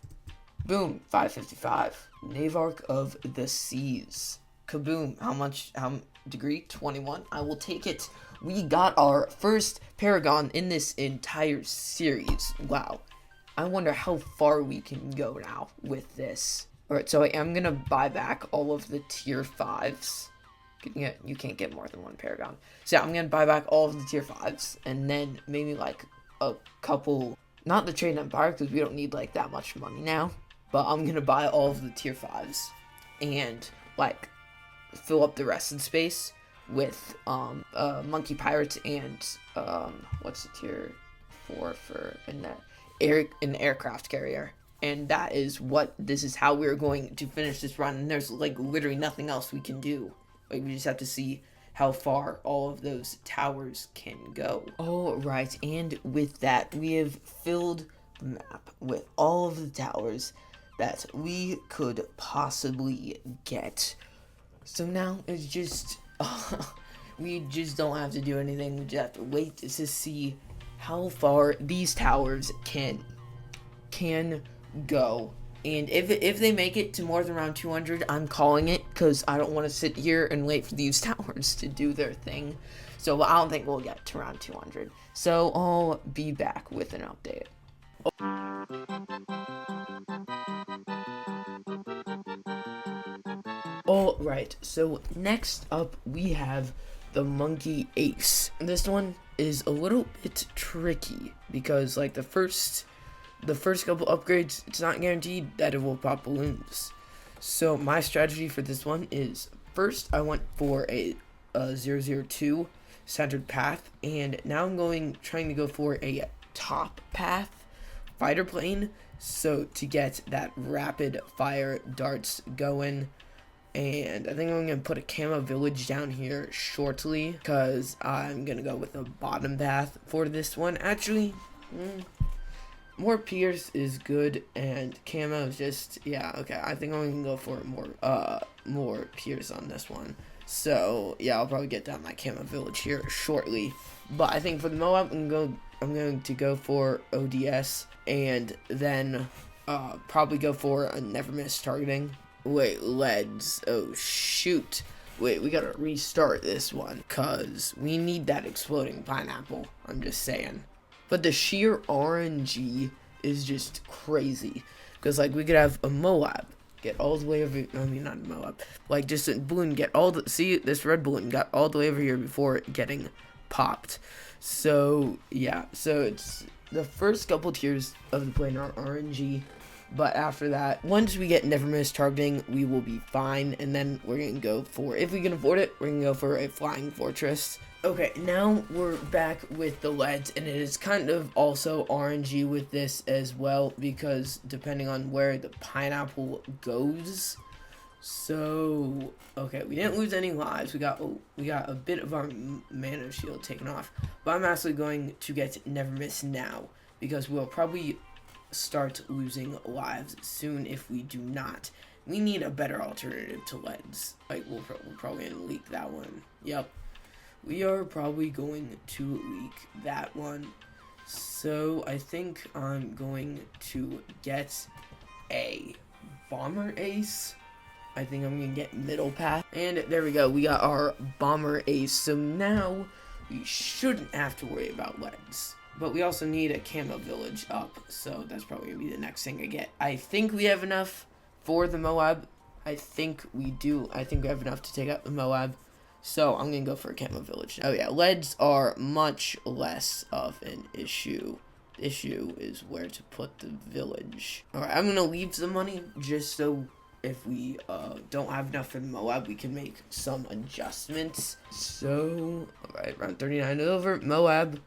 Boom, 555. Navark of the Seas. Kaboom. How degree? 21. I will take it. We got our first Paragon in this entire series. Wow. I wonder how far we can go now with this. Alright, so I am going to buy back all of the tier 5s. You can't get more than 1 Paragon. So yeah, I'm going to buy back all of the tier 5s. And then maybe like a couple, not the Trade Empire because we don't need like that much money now. But I'm going to buy all of the tier 5s and, like, fill up the rest of the space with, Monkey Pirates and, what's the tier 4 for an aircraft carrier. And this is how we're going to finish this run. And there's, like, literally nothing else we can do. Like, we just have to see how far all of those towers can go. Alright, and with that, we have filled the map with all of the towers that we could possibly get. So now it's just, we just don't have to do anything. We just have to wait to see how far these towers can go. And if they make it to more than around 200, I'm calling it, because I don't want to sit here and wait for these towers to do their thing. So I don't think we'll get to around 200. So I'll be back with an update. Alright, so next up we have the Monkey Ace. This one is a little bit tricky because like the first couple upgrades, it's not guaranteed that it will pop balloons. So my strategy for this one is, first I went for a 002 centered path, and now I'm trying to go for a top path fighter plane, so to get that rapid fire darts going. And I think I'm going to put a camo village down here shortly, because I'm going to go with a bottom path for this one. Actually, more Pierce is good, and camo is just, yeah, okay. I think I'm going to go for more Pierce on this one. So, yeah, I'll probably get down my camo village here shortly. But I think for the Moab, I'm going to go for ODS, and then probably go for a never miss targeting. Wait, leads. Oh, shoot. Wait, we gotta restart this one, because we need that exploding pineapple. I'm just saying. But the sheer RNG is just crazy. Because, like, we could have a Moab get all the way over, I mean, not a Moab. Like, just a balloon get all the, see, this red balloon got all the way over here before it getting popped. So, yeah. So, it's, the first couple tiers of the plane are RNG. But after that, once we get never miss targeting, we will be fine. And then we're going to go for, if we can afford it, we're going to go for a flying fortress. Okay, now we're back with the leads, and it is kind of also RNG with this as well, because depending on where the pineapple goes, So, okay, we didn't lose any lives. We got a bit of our mana shield taken off. But I'm actually going to get Never Miss now, because we'll probably start losing lives soon if we do not. We need a better alternative to leads. Like, we're probably going to leak that one. Yep. We are probably going to leak that one. So, I think I'm going to get a Bomber Ace. I think I'm going to get Middle Path. And there we go. We got our Bomber Ace. So now we shouldn't have to worry about leads. But we also need a Camo Village up. So that's probably going to be the next thing I get. I think we have enough for the Moab. I think we do. I think we have enough to take out the Moab. So I'm going to go for a Camo Village. Oh yeah, leads are much less of an issue. The issue is where to put the village. Alright, I'm going to leave some money just so if we don't have enough for the Moab, we can make some adjustments. So, alright, round 39 is over. Moab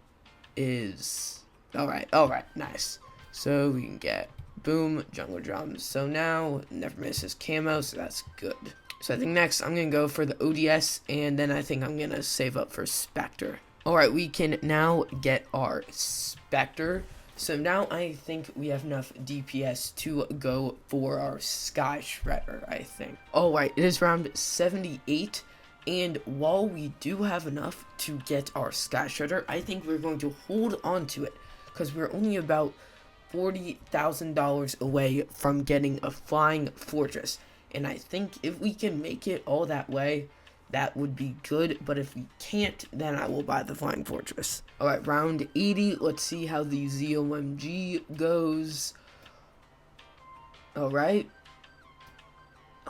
is... Alright, nice. So, we can get, boom, jungle drums. So now, Never Miss his camo, so that's good. So I think next, I'm going to go for the ODS, and then I think I'm going to save up for Spectre. Alright, we can now get our Spectre. So now I think we have enough DPS to go for our Sky Shredder, I think. Alright, it is round 78, and while we do have enough to get our Sky Shredder, I think we're going to hold on to it, because we're only about $40,000 away from getting a Flying Fortress. And I think if we can make it all that way, that would be good, but if we can't, then I will buy the Flying Fortress. Alright, round 80. Let's see how the ZOMG goes. Alright,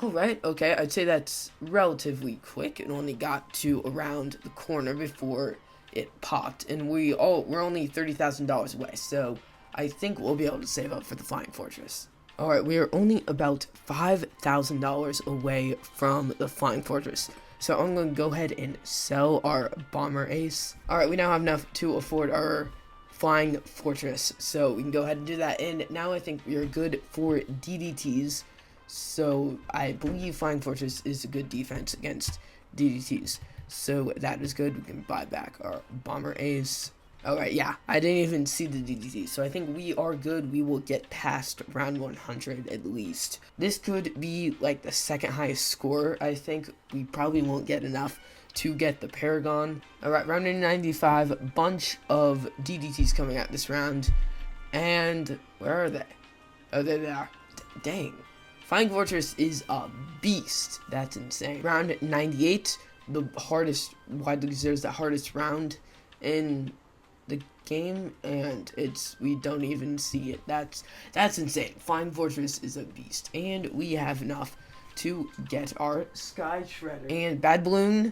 okay. I'd say that's relatively quick. It only got to around the corner before it popped, and we're only $30,000 away, so I think we'll be able to save up for the Flying Fortress. Alright, we are only about $5,000 away from the Flying Fortress. So I'm going to go ahead and sell our Bomber Ace. Alright, we now have enough to afford our Flying Fortress. So we can go ahead and do that. And now I think we are good for DDTs. So I believe Flying Fortress is a good defense against DDTs. So that is good. We can buy back our Bomber Ace. Alright, yeah, I didn't even see the DDT, so I think we are good. We will get past round 100 at least. This could be like the second highest score. I think we probably won't get enough to get the Paragon. Alright, round 95, bunch of DDTs coming out this round. And where are they? Oh, there they are. Dang. Flying Fortress is a beast. That's insane. Round 98, the hardest, widely considered the hardest round in the game, and we don't even see it. That's insane. Flying Fortress is a beast, and we have enough to get our Sky Shredder. And Bad Balloon,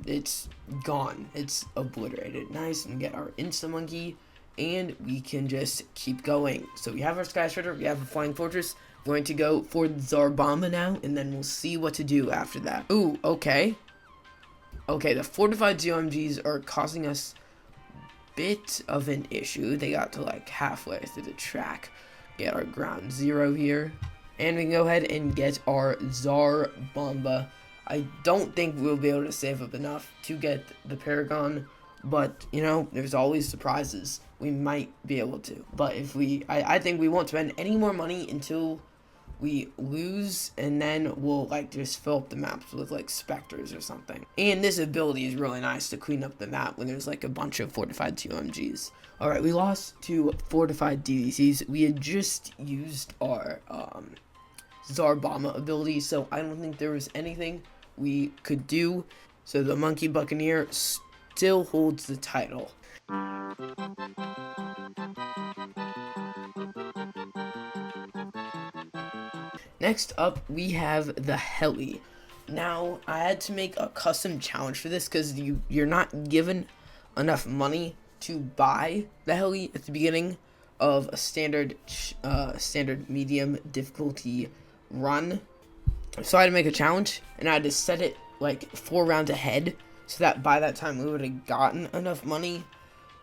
it's gone. It's obliterated. Nice, and get our Insta Monkey, and we can just keep going. So we have our Sky Shredder, we have a Flying Fortress. We're going to go for the Zarbama now, and then we'll see what to do after that. Ooh, okay. Okay, the fortified ZOMGs are causing us bit of an issue. They got to like halfway through the track. Get our ground zero here, and we can go ahead and get our Zarbomba. I don't think we'll be able to save up enough to get the Paragon, but you know, there's always surprises. We might be able to, but if I think we won't spend any more money until we lose, and then we'll like just fill up the maps with like specters or something. And this ability is really nice to clean up the map when there's like a bunch of fortified TOMGs. Alright, we lost to fortified DDCs. We had just used our Zarbama ability, so I don't think there was anything we could do. So the Monkey Buccaneer still holds the title. Next up, we have the Heli. Now, I had to make a custom challenge for this because you're not given enough money to buy the Heli at the beginning of a standard medium difficulty run. So I had to make a challenge, and I had to set it like 4 rounds ahead so that by that time we would have gotten enough money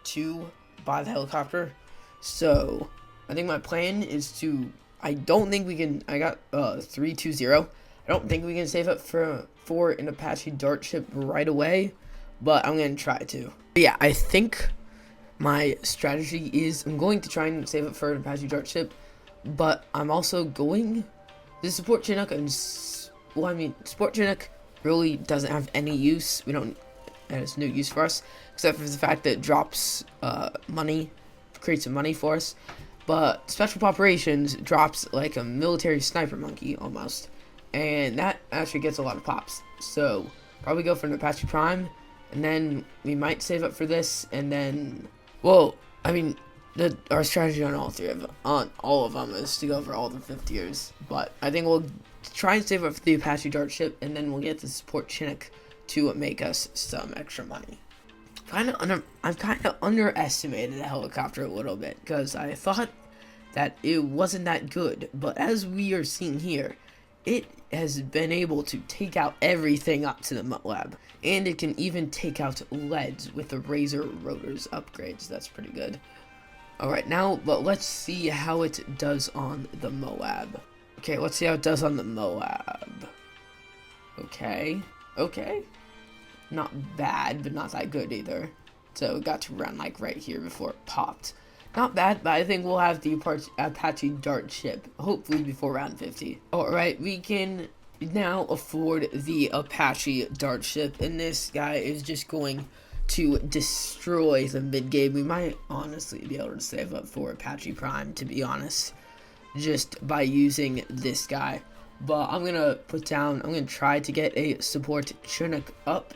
to buy the helicopter. So I think my plan is to... I don't think we can... I got 320. I I don't think we can save up for an Apache Dart ship right away, but I'm going to try to. But yeah, I think my strategy is I'm going to try and save up for an Apache Dart ship, but I'm also going to support Chinook. And support Chinook really doesn't have any use. It has no use for us, except for the fact that it drops money, creates some money for us. But Special Operations drops like a military sniper monkey almost, and that actually gets a lot of pops. So probably go for an Apache Prime, and then we might save up for this, and then, well, I mean, our strategy on all of them is to go for all the 50 years. But I think we'll try and save up for the Apache Dart ship, and then we'll get to support Chinook to make us some extra money. I've kind of underestimated the helicopter a little bit because I thought that it wasn't that good, but as we are seeing here, it has been able to take out everything up to the Moab, and it can even take out leads with the Razor rotors upgrades. That's pretty good. Alright, now, but let's see how it does on the Moab. Okay, let's see how it does on the Moab. Okay. Not bad, but not that good either. So it got to run like right here before it popped. Not bad, but I think we'll have the Apache Dart ship, hopefully before round 50. Alright, we can now afford the Apache Dart ship, and this guy is just going to destroy the mid-game. We might honestly be able to save up for Apache Prime, to be honest, just by using this guy. But I'm gonna try to get a support Chinook up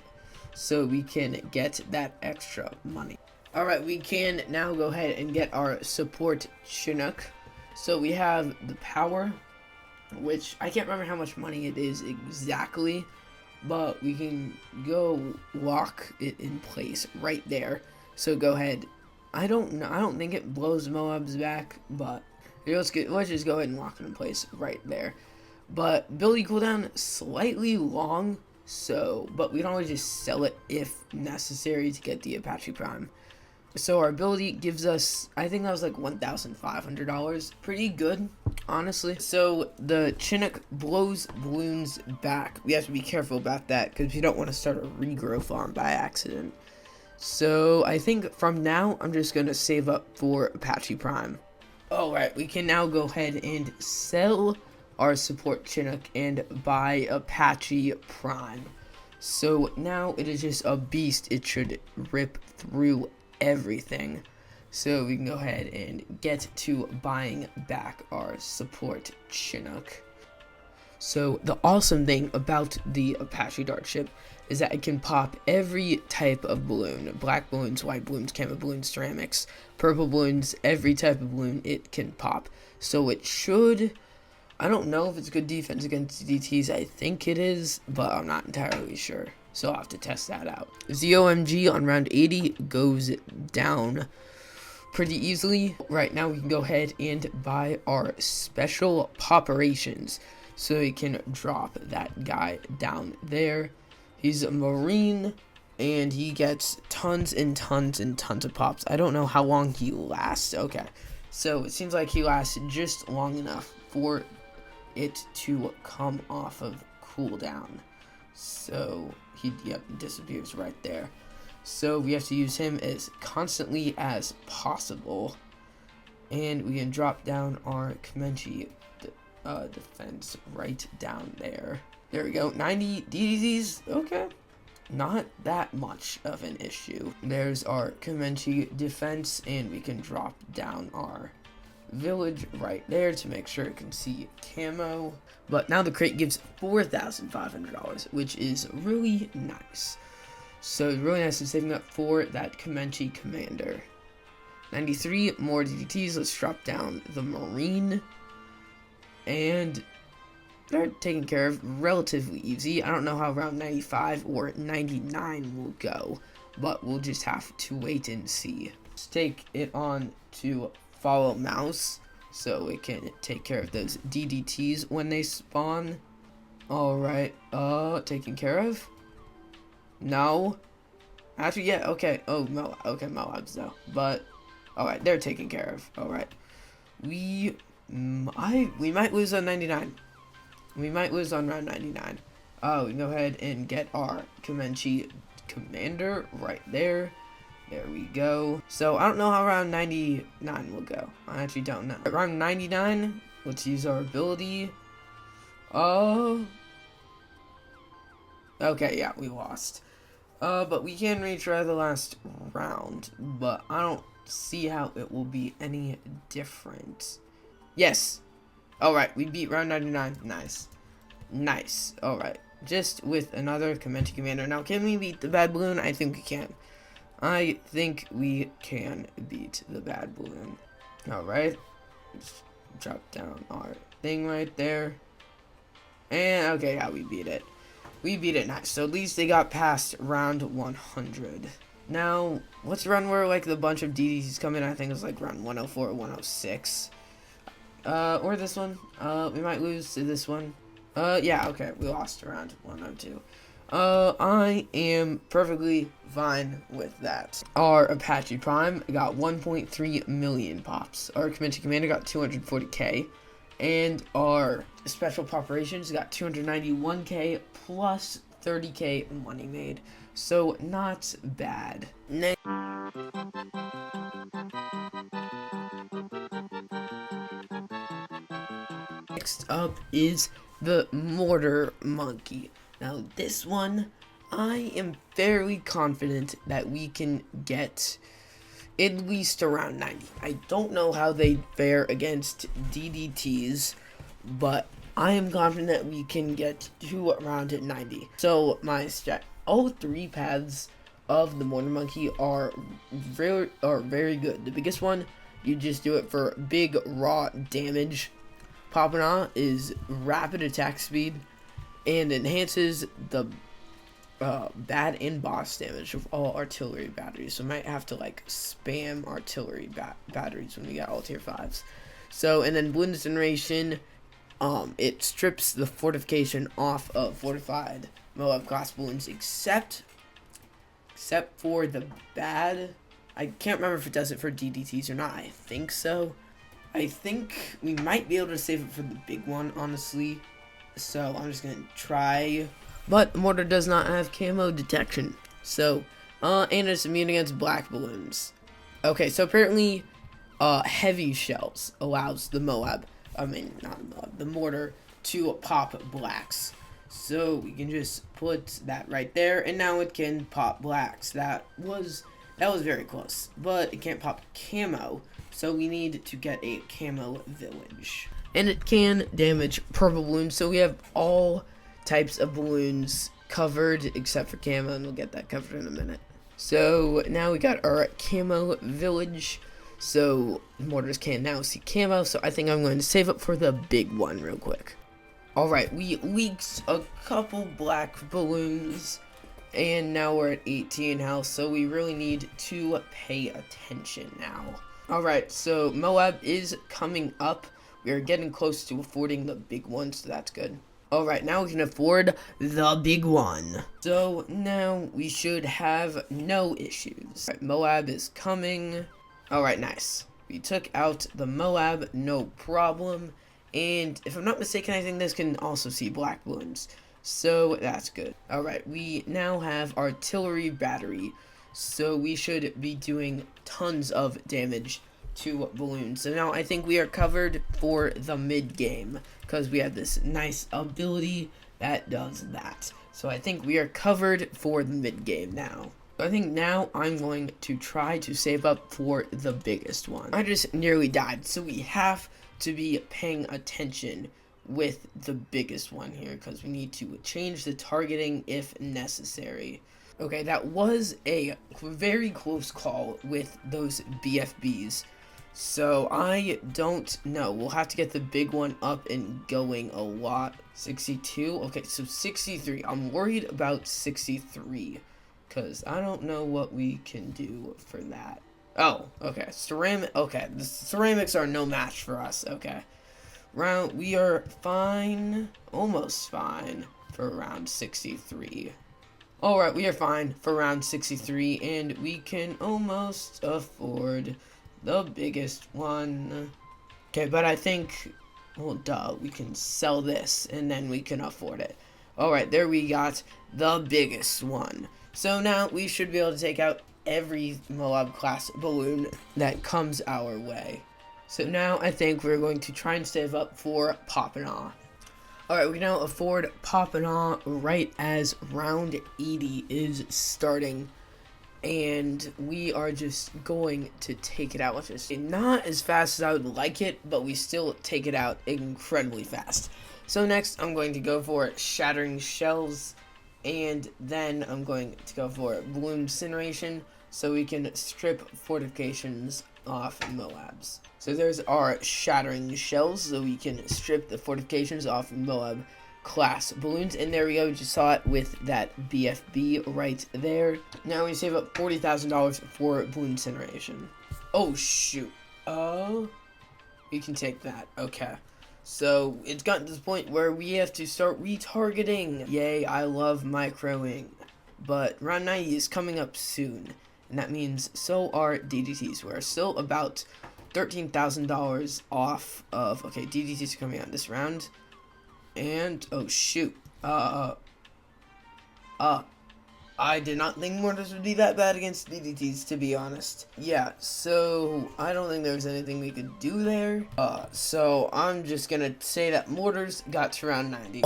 so we can get that extra money. Alright, we can now go ahead and get our support Chinook. So we have the power, which I can't remember how much money it is exactly, but we can go lock it in place right there. So go ahead. I don't think it blows Moabs back, but let's just go ahead and lock it in place right there. But ability cooldown slightly long, but we can always just sell it if necessary to get the Apache Prime. So our ability gives us, I think that was like $1,500. Pretty good, honestly. So the Chinook blows balloons back. We have to be careful about that because we don't want to start a regrow farm by accident. So I think from now, I'm just going to save up for Apache Prime. Alright, we can now go ahead and sell our support Chinook and buy Apache Prime. So now it is just a beast. It should rip through everything. So we can go ahead and get to buying back our support Chinook. So the awesome thing about the Apache Dart ship is that it can pop every type of balloon. Black balloons, white balloons, camo balloons, ceramics, purple balloons, every type of balloon it can pop. So it should, I don't know if it's good defense against DTs. I think it is, but I'm not entirely sure. So I'll have to test that out. ZOMG on round 80 goes down pretty easily. Right now we can go ahead and buy our special poperations. So we can drop that guy down there. He's a Marine, and he gets tons and tons and tons of pops. I don't know how long he lasts. Okay, so it seems like he lasts just long enough for it to come off of cooldown. So he disappears right there. So we have to use him as constantly as possible. And we can drop down our Comanche defense right down there. There we go. 90 DDTs. Okay. Not that much of an issue. There's our Comanche defense, and we can drop down our village right there to make sure it can see camo. But now the crate gives $4,500, which is really nice. So it's really nice and saving up for that Comanche commander. 93 more DDTs. Let's drop down the Marine. And they're taken care of relatively easy. I don't know how round 95 or 99 will go, but we'll just have to wait and see. Let's take it on to follow mouse so it can take care of those DDTs when they spawn. Alright, taken care of? No. Actually, yeah, okay. Oh, Moabs though. But, alright, they're taken care of. Alright. We might lose on 99. We might lose on round 99. We can go ahead and get our Comanche Commander right there. There we go. So I don't know how round 99 will go. I actually don't know. At round 99, let's use our ability. Okay, yeah, we lost. But we can retry the last round, but I don't see how it will be any different. Yes. Alright, we beat round 99. Nice. Nice. Alright. Just with another Comanche Commander. Now, can we beat the Bad Balloon? I think we can. I think we can beat the Bad Balloon. Alright. Let's drop down our thing right there. And, okay, yeah, we beat it. We beat it nice. So at least they got past round 100. Now, what's the run where, like, the bunch of DDs come in? I think it was, like, round 104 or 106. Or this one. We might lose to this one. Yeah, okay, we lost around 102. I am perfectly fine with that. Our Apache Prime got 1.3 million pops. Our Comanche Commander got 240k. And our Special Operations got 291k plus 30k money made. So, not bad. Next up is the Mortar Monkey. Now this one, I am fairly confident that we can get at least around 90. I don't know how they fare against DDTs, but I am confident that we can get to around 90. So my all three paths of the Mortar Monkey are very good. The biggest one, you just do it for big raw damage. Papana is rapid attack speed and enhances the bad and boss damage of all artillery batteries. So might have to like spam artillery batteries when we got all tier 5s. So, and then Balloon Generation, it strips the fortification off of fortified Moab class balloons except for the bad. I can't remember if it does it for DDTs or not. I think so. I think we might be able to save it for the big one, honestly. So I'm just gonna try. But Mortar does not have camo detection. So, and it's immune against black balloons. Okay, so apparently, heavy shells allows the Moab, the Mortar to pop blacks. So we can just put that right there, and now it can pop blacks. That was very close, but it can't pop camo. So we need to get a camo village. And it can damage purple balloons, so we have all types of balloons covered except for camo, and we'll get that covered in a minute. So now we got our camo village, so mortars can now see camo, so I think I'm going to save up for the big one real quick. Alright, we leaked a couple black balloons, and now we're at 18 health, so we really need to pay attention now. Alright, so Moab is coming up. We are getting close to affording the big one, so that's good. Alright, now we can afford the big one. So now we should have no issues. Alright, Moab is coming. Alright, nice. We took out the Moab, no problem. And if I'm not mistaken, I think this can also see black balloons. So that's good. Alright, we now have artillery battery. So we should be doing tons of damage to balloons. So now I think we are covered for the mid game because we have this nice ability that does that. So I think we are covered for the mid game now. I think now I'm going to try to save up for the biggest one. I just nearly died, so we have to be paying attention with the biggest one here because we need to change the targeting if necessary. Okay, that was a very close call with those BFBs. So I don't know. We'll have to get the big one up and going a lot. 62. Okay, so 63. I'm worried about 63 because I don't know what we can do for that. Oh, okay. Okay, the ceramics are no match for us. Okay. We are fine, almost fine for round 63. Alright, we are fine for round 63, and we can almost afford the biggest one. Okay, but I think Well, duh, we can sell this and then we can afford it. Alright, there we got the biggest one. So now we should be able to take out every Moab class balloon that comes our way. So now I think we're going to try and save up for Poppin' Aw. Alright, we can now afford Poppin' Aw right as round 80 is starting. And we are just going to take it out with us. Not as fast as I would like it, but we still take it out incredibly fast. So next, I'm going to go for Shattering Shells, and then I'm going to go for Balloon Incineration, so we can strip fortifications off Moabs. So there's our Shattering Shells, so we can strip the fortifications off Moab class balloons, and there we go, just saw it with that BFB right there. Now we save up $40,000 for balloon incineration. Oh shoot. You can take that. Okay, so it's gotten to the point where we have to start retargeting. Yay, I love microing. But round 90 is coming up soon, and that means so are DDTs. We're still about $13,000 off of, okay, DDTs are coming out this round. And, oh shoot, I did not think mortars would be that bad against DDTs, to be honest. Yeah, so I don't think there's anything we could do there. So I'm just gonna say that mortars got to round 90.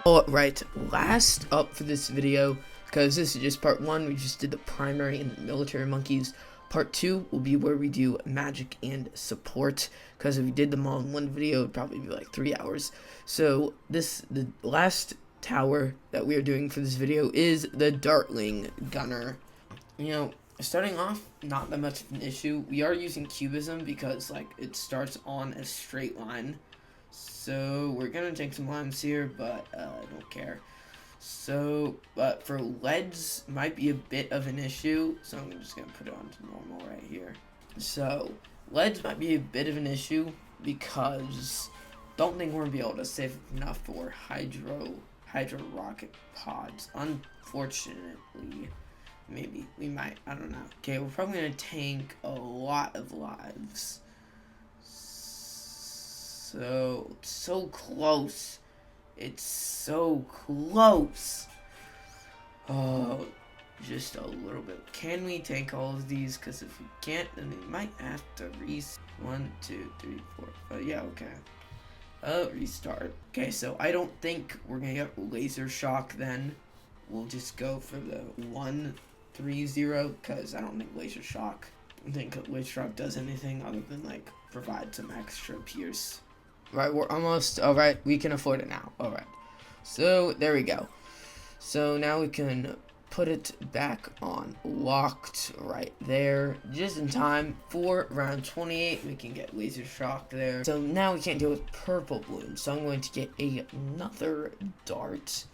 Alright, last up for this video, because this is just part 1, we just did the primary and the military monkeys. Part 2 will be where we do magic and support, because if we did them all in one video, it would probably be like 3 hours. So the last tower that we are doing for this video is the Dartling Gunner. You know, starting off, not that much of an issue. We are using cubism because like it starts on a straight line. So we're gonna take some limes here, but I don't care. So, but for leads might be a bit of an issue, so I'm just gonna put it on to normal right here. So, leads might be a bit of an issue because don't think we're gonna be able to save enough for hydro rocket pods. Unfortunately, maybe we might. I don't know. Okay, we're probably gonna tank a lot of lives. So close. It's so close. Oh, just a little bit. Can we take all of these? Because if we can't, then we might have to reset. 1, 2, 3, 4. Yeah, okay. Restart. Okay, so I don't think we're gonna get laser shock then. We'll just go for the 1-3-0 because I don't think laser shock. I think laser shock does anything other than like provide some extra pierce. Right, we're almost, alright, we can afford it now, alright. So, there we go. So, now we can put it back on locked right there, just in time for round 28, we can get laser shock there. So, now we can't deal with purple balloons, so I'm going to get another dart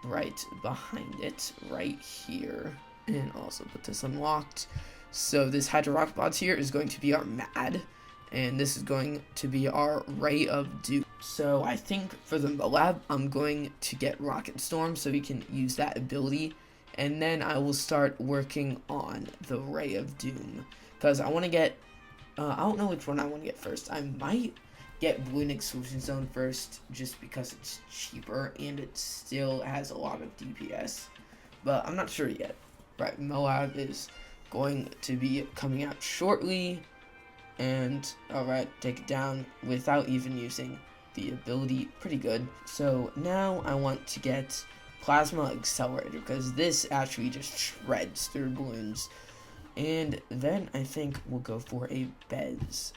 right behind it, right here, and also put this unlocked. So, this hydro rocket bots here is going to be our MAD. And this is going to be our Ray of Doom. So I think for the Moab, I'm going to get Rocket Storm so we can use that ability. And then I will start working on the Ray of Doom. Because I want to get, I don't know which one I want to get first. I might get Balloon Exclusion Zone first just because it's cheaper and it still has a lot of DPS. But I'm not sure yet. Right, Moab is going to be coming out shortly. And, alright, take it down without even using the ability. Pretty good. So, now I want to get Plasma Accelerator, because this actually just shreds through balloons. And then I think we'll go for a Bez.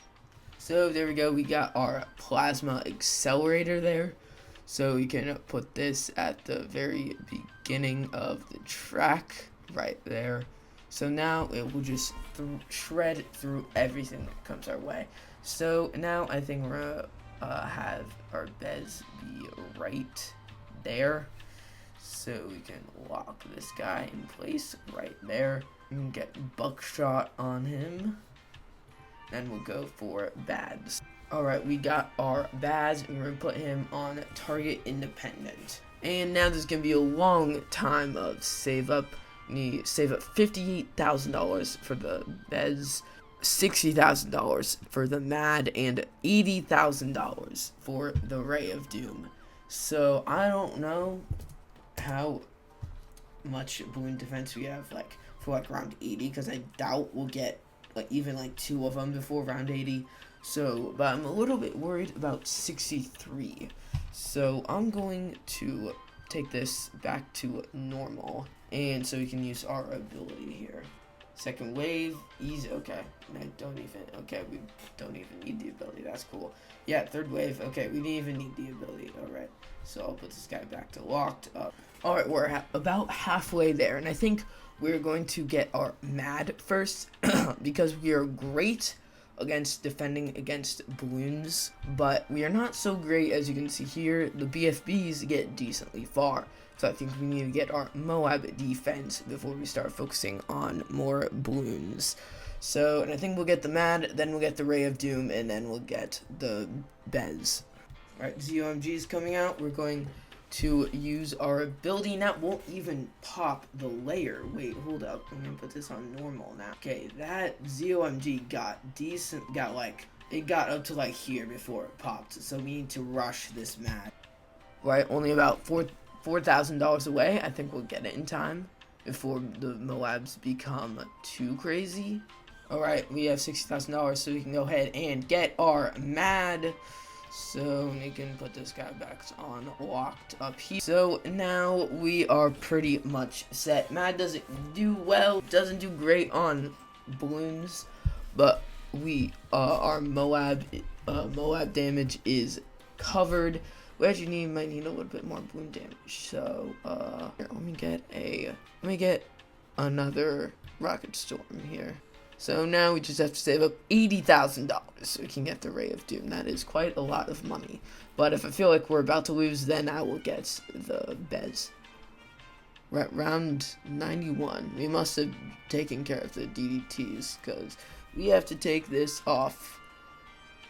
So, there we go. We got our Plasma Accelerator there. So, we can put this at the very beginning of the track, right there. So now it will just shred through everything that comes our way. So now I think we're gonna have our Bez be right there. So we can lock this guy in place right there. We can get Buckshot on him. Then we'll go for Bads. Alright, we got our Bads and we're gonna put him on target independent. And now there's gonna be a long time of save up. need to save up $58,000 for the Bez, $60,000 for the Mad, and $80,000 for the Ray of Doom. So I don't know how much balloon defense we have for round 80, because I doubt we'll get even 2 of them before round 80. So, but I'm a little bit worried about 63. So I'm going to take this back to normal, and so we can use our ability here. Second wave, easy. Okay, we don't even need the ability. That's cool. Yeah, third wave. Okay, we didn't even need the ability. All right, so I'll put this guy back to locked up. All right, we're about halfway there, and I think we're going to get our Mad first because we are great against defending against balloons, but we are not so great. As you can see here, the BFBs get decently far. So I think we need to get our Moab defense before we start focusing on more balloons. So, and I think we'll get the Mad, then we'll get the Ray of Doom, and then we'll get the Bez. Alright, ZOMG is coming out. We're going to use our ability. Now won't even pop the layer. Wait, hold up. I'm gonna put this on normal now. Okay, that ZOMG got decent, it got up to here before it popped. So we need to rush this Mad. Right, only about $4,000 away. I think we'll get it in time before the Moabs become too crazy. Alright, we have $60,000, so we can go ahead and get our Mad. So we can put this guy back on locked up here. So now we are pretty much set. Mad doesn't do well, doesn't do great on balloons, but we our Moab damage is covered. We actually might need a little bit more balloon damage. So here, let me get another rocket storm here. So now we just have to save up $80,000 so we can get the Ray of Doom. That is quite a lot of money. But if I feel like we're about to lose, then I will get the Bez. Right, round 91. We must have taken care of the DDTs because we have to take this off.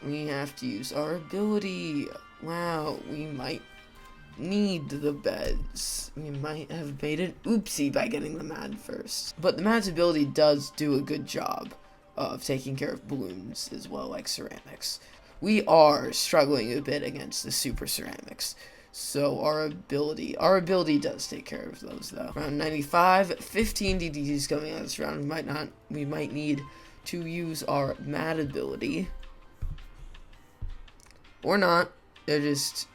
We have to use our ability. Wow, we might need the Bez. We might have made an oopsie by getting the Mad first. But the Mad's ability does do a good job of taking care of balloons as well, like ceramics. We are struggling a bit against the super ceramics. So our ability does take care of those though. Round 95, 15 DDTs coming out of this round. We might need to use our Mad ability. Or not. They're just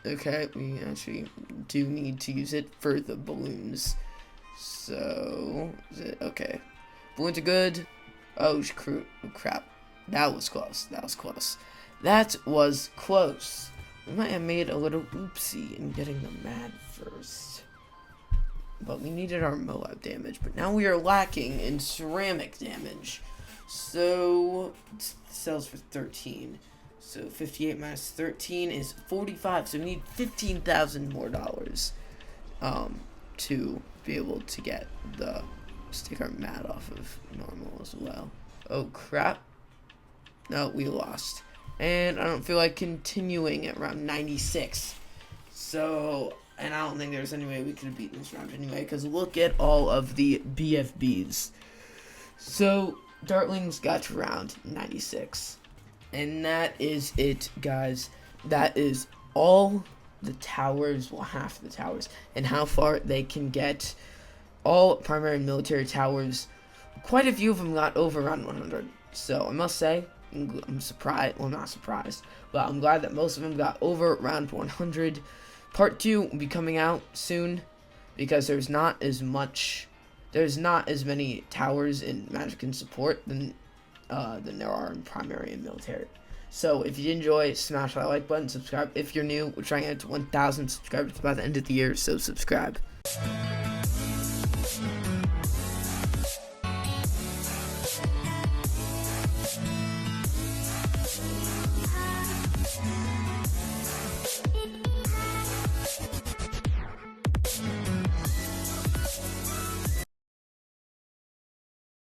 okay. We actually do need to use it for the balloons. So is it okay? Balloons are good. Oh crap! That was close. That was close. We might have made a little oopsie in getting the Mad first. But we needed our Moab damage. But now we are lacking in ceramic damage. So it sells for 13. So 58 minus 13 is 45. So we need $15,000 more to be able to get let's take our Mad off of normal as well. Oh crap. No, we lost. And I don't feel like continuing at round 96. So, and I don't think there's any way we could have beaten this round anyway, because look at all of the BFBs. So, Dartlings got to round 96. And that is it, guys. That is all the towers, well, half the towers, and how far they can get. All primary military towers, quite a few of them got over round 100. So, I must say, I'm surprised, well, not surprised, but I'm glad that most of them got over round 100. Part 2 will be coming out soon, because there's not as many towers in Magic and Support than there are in primary and military. So if you did enjoy, smash that like button, subscribe if you're new. We're trying to get to 1,000 subscribers by the end of the year, so subscribe.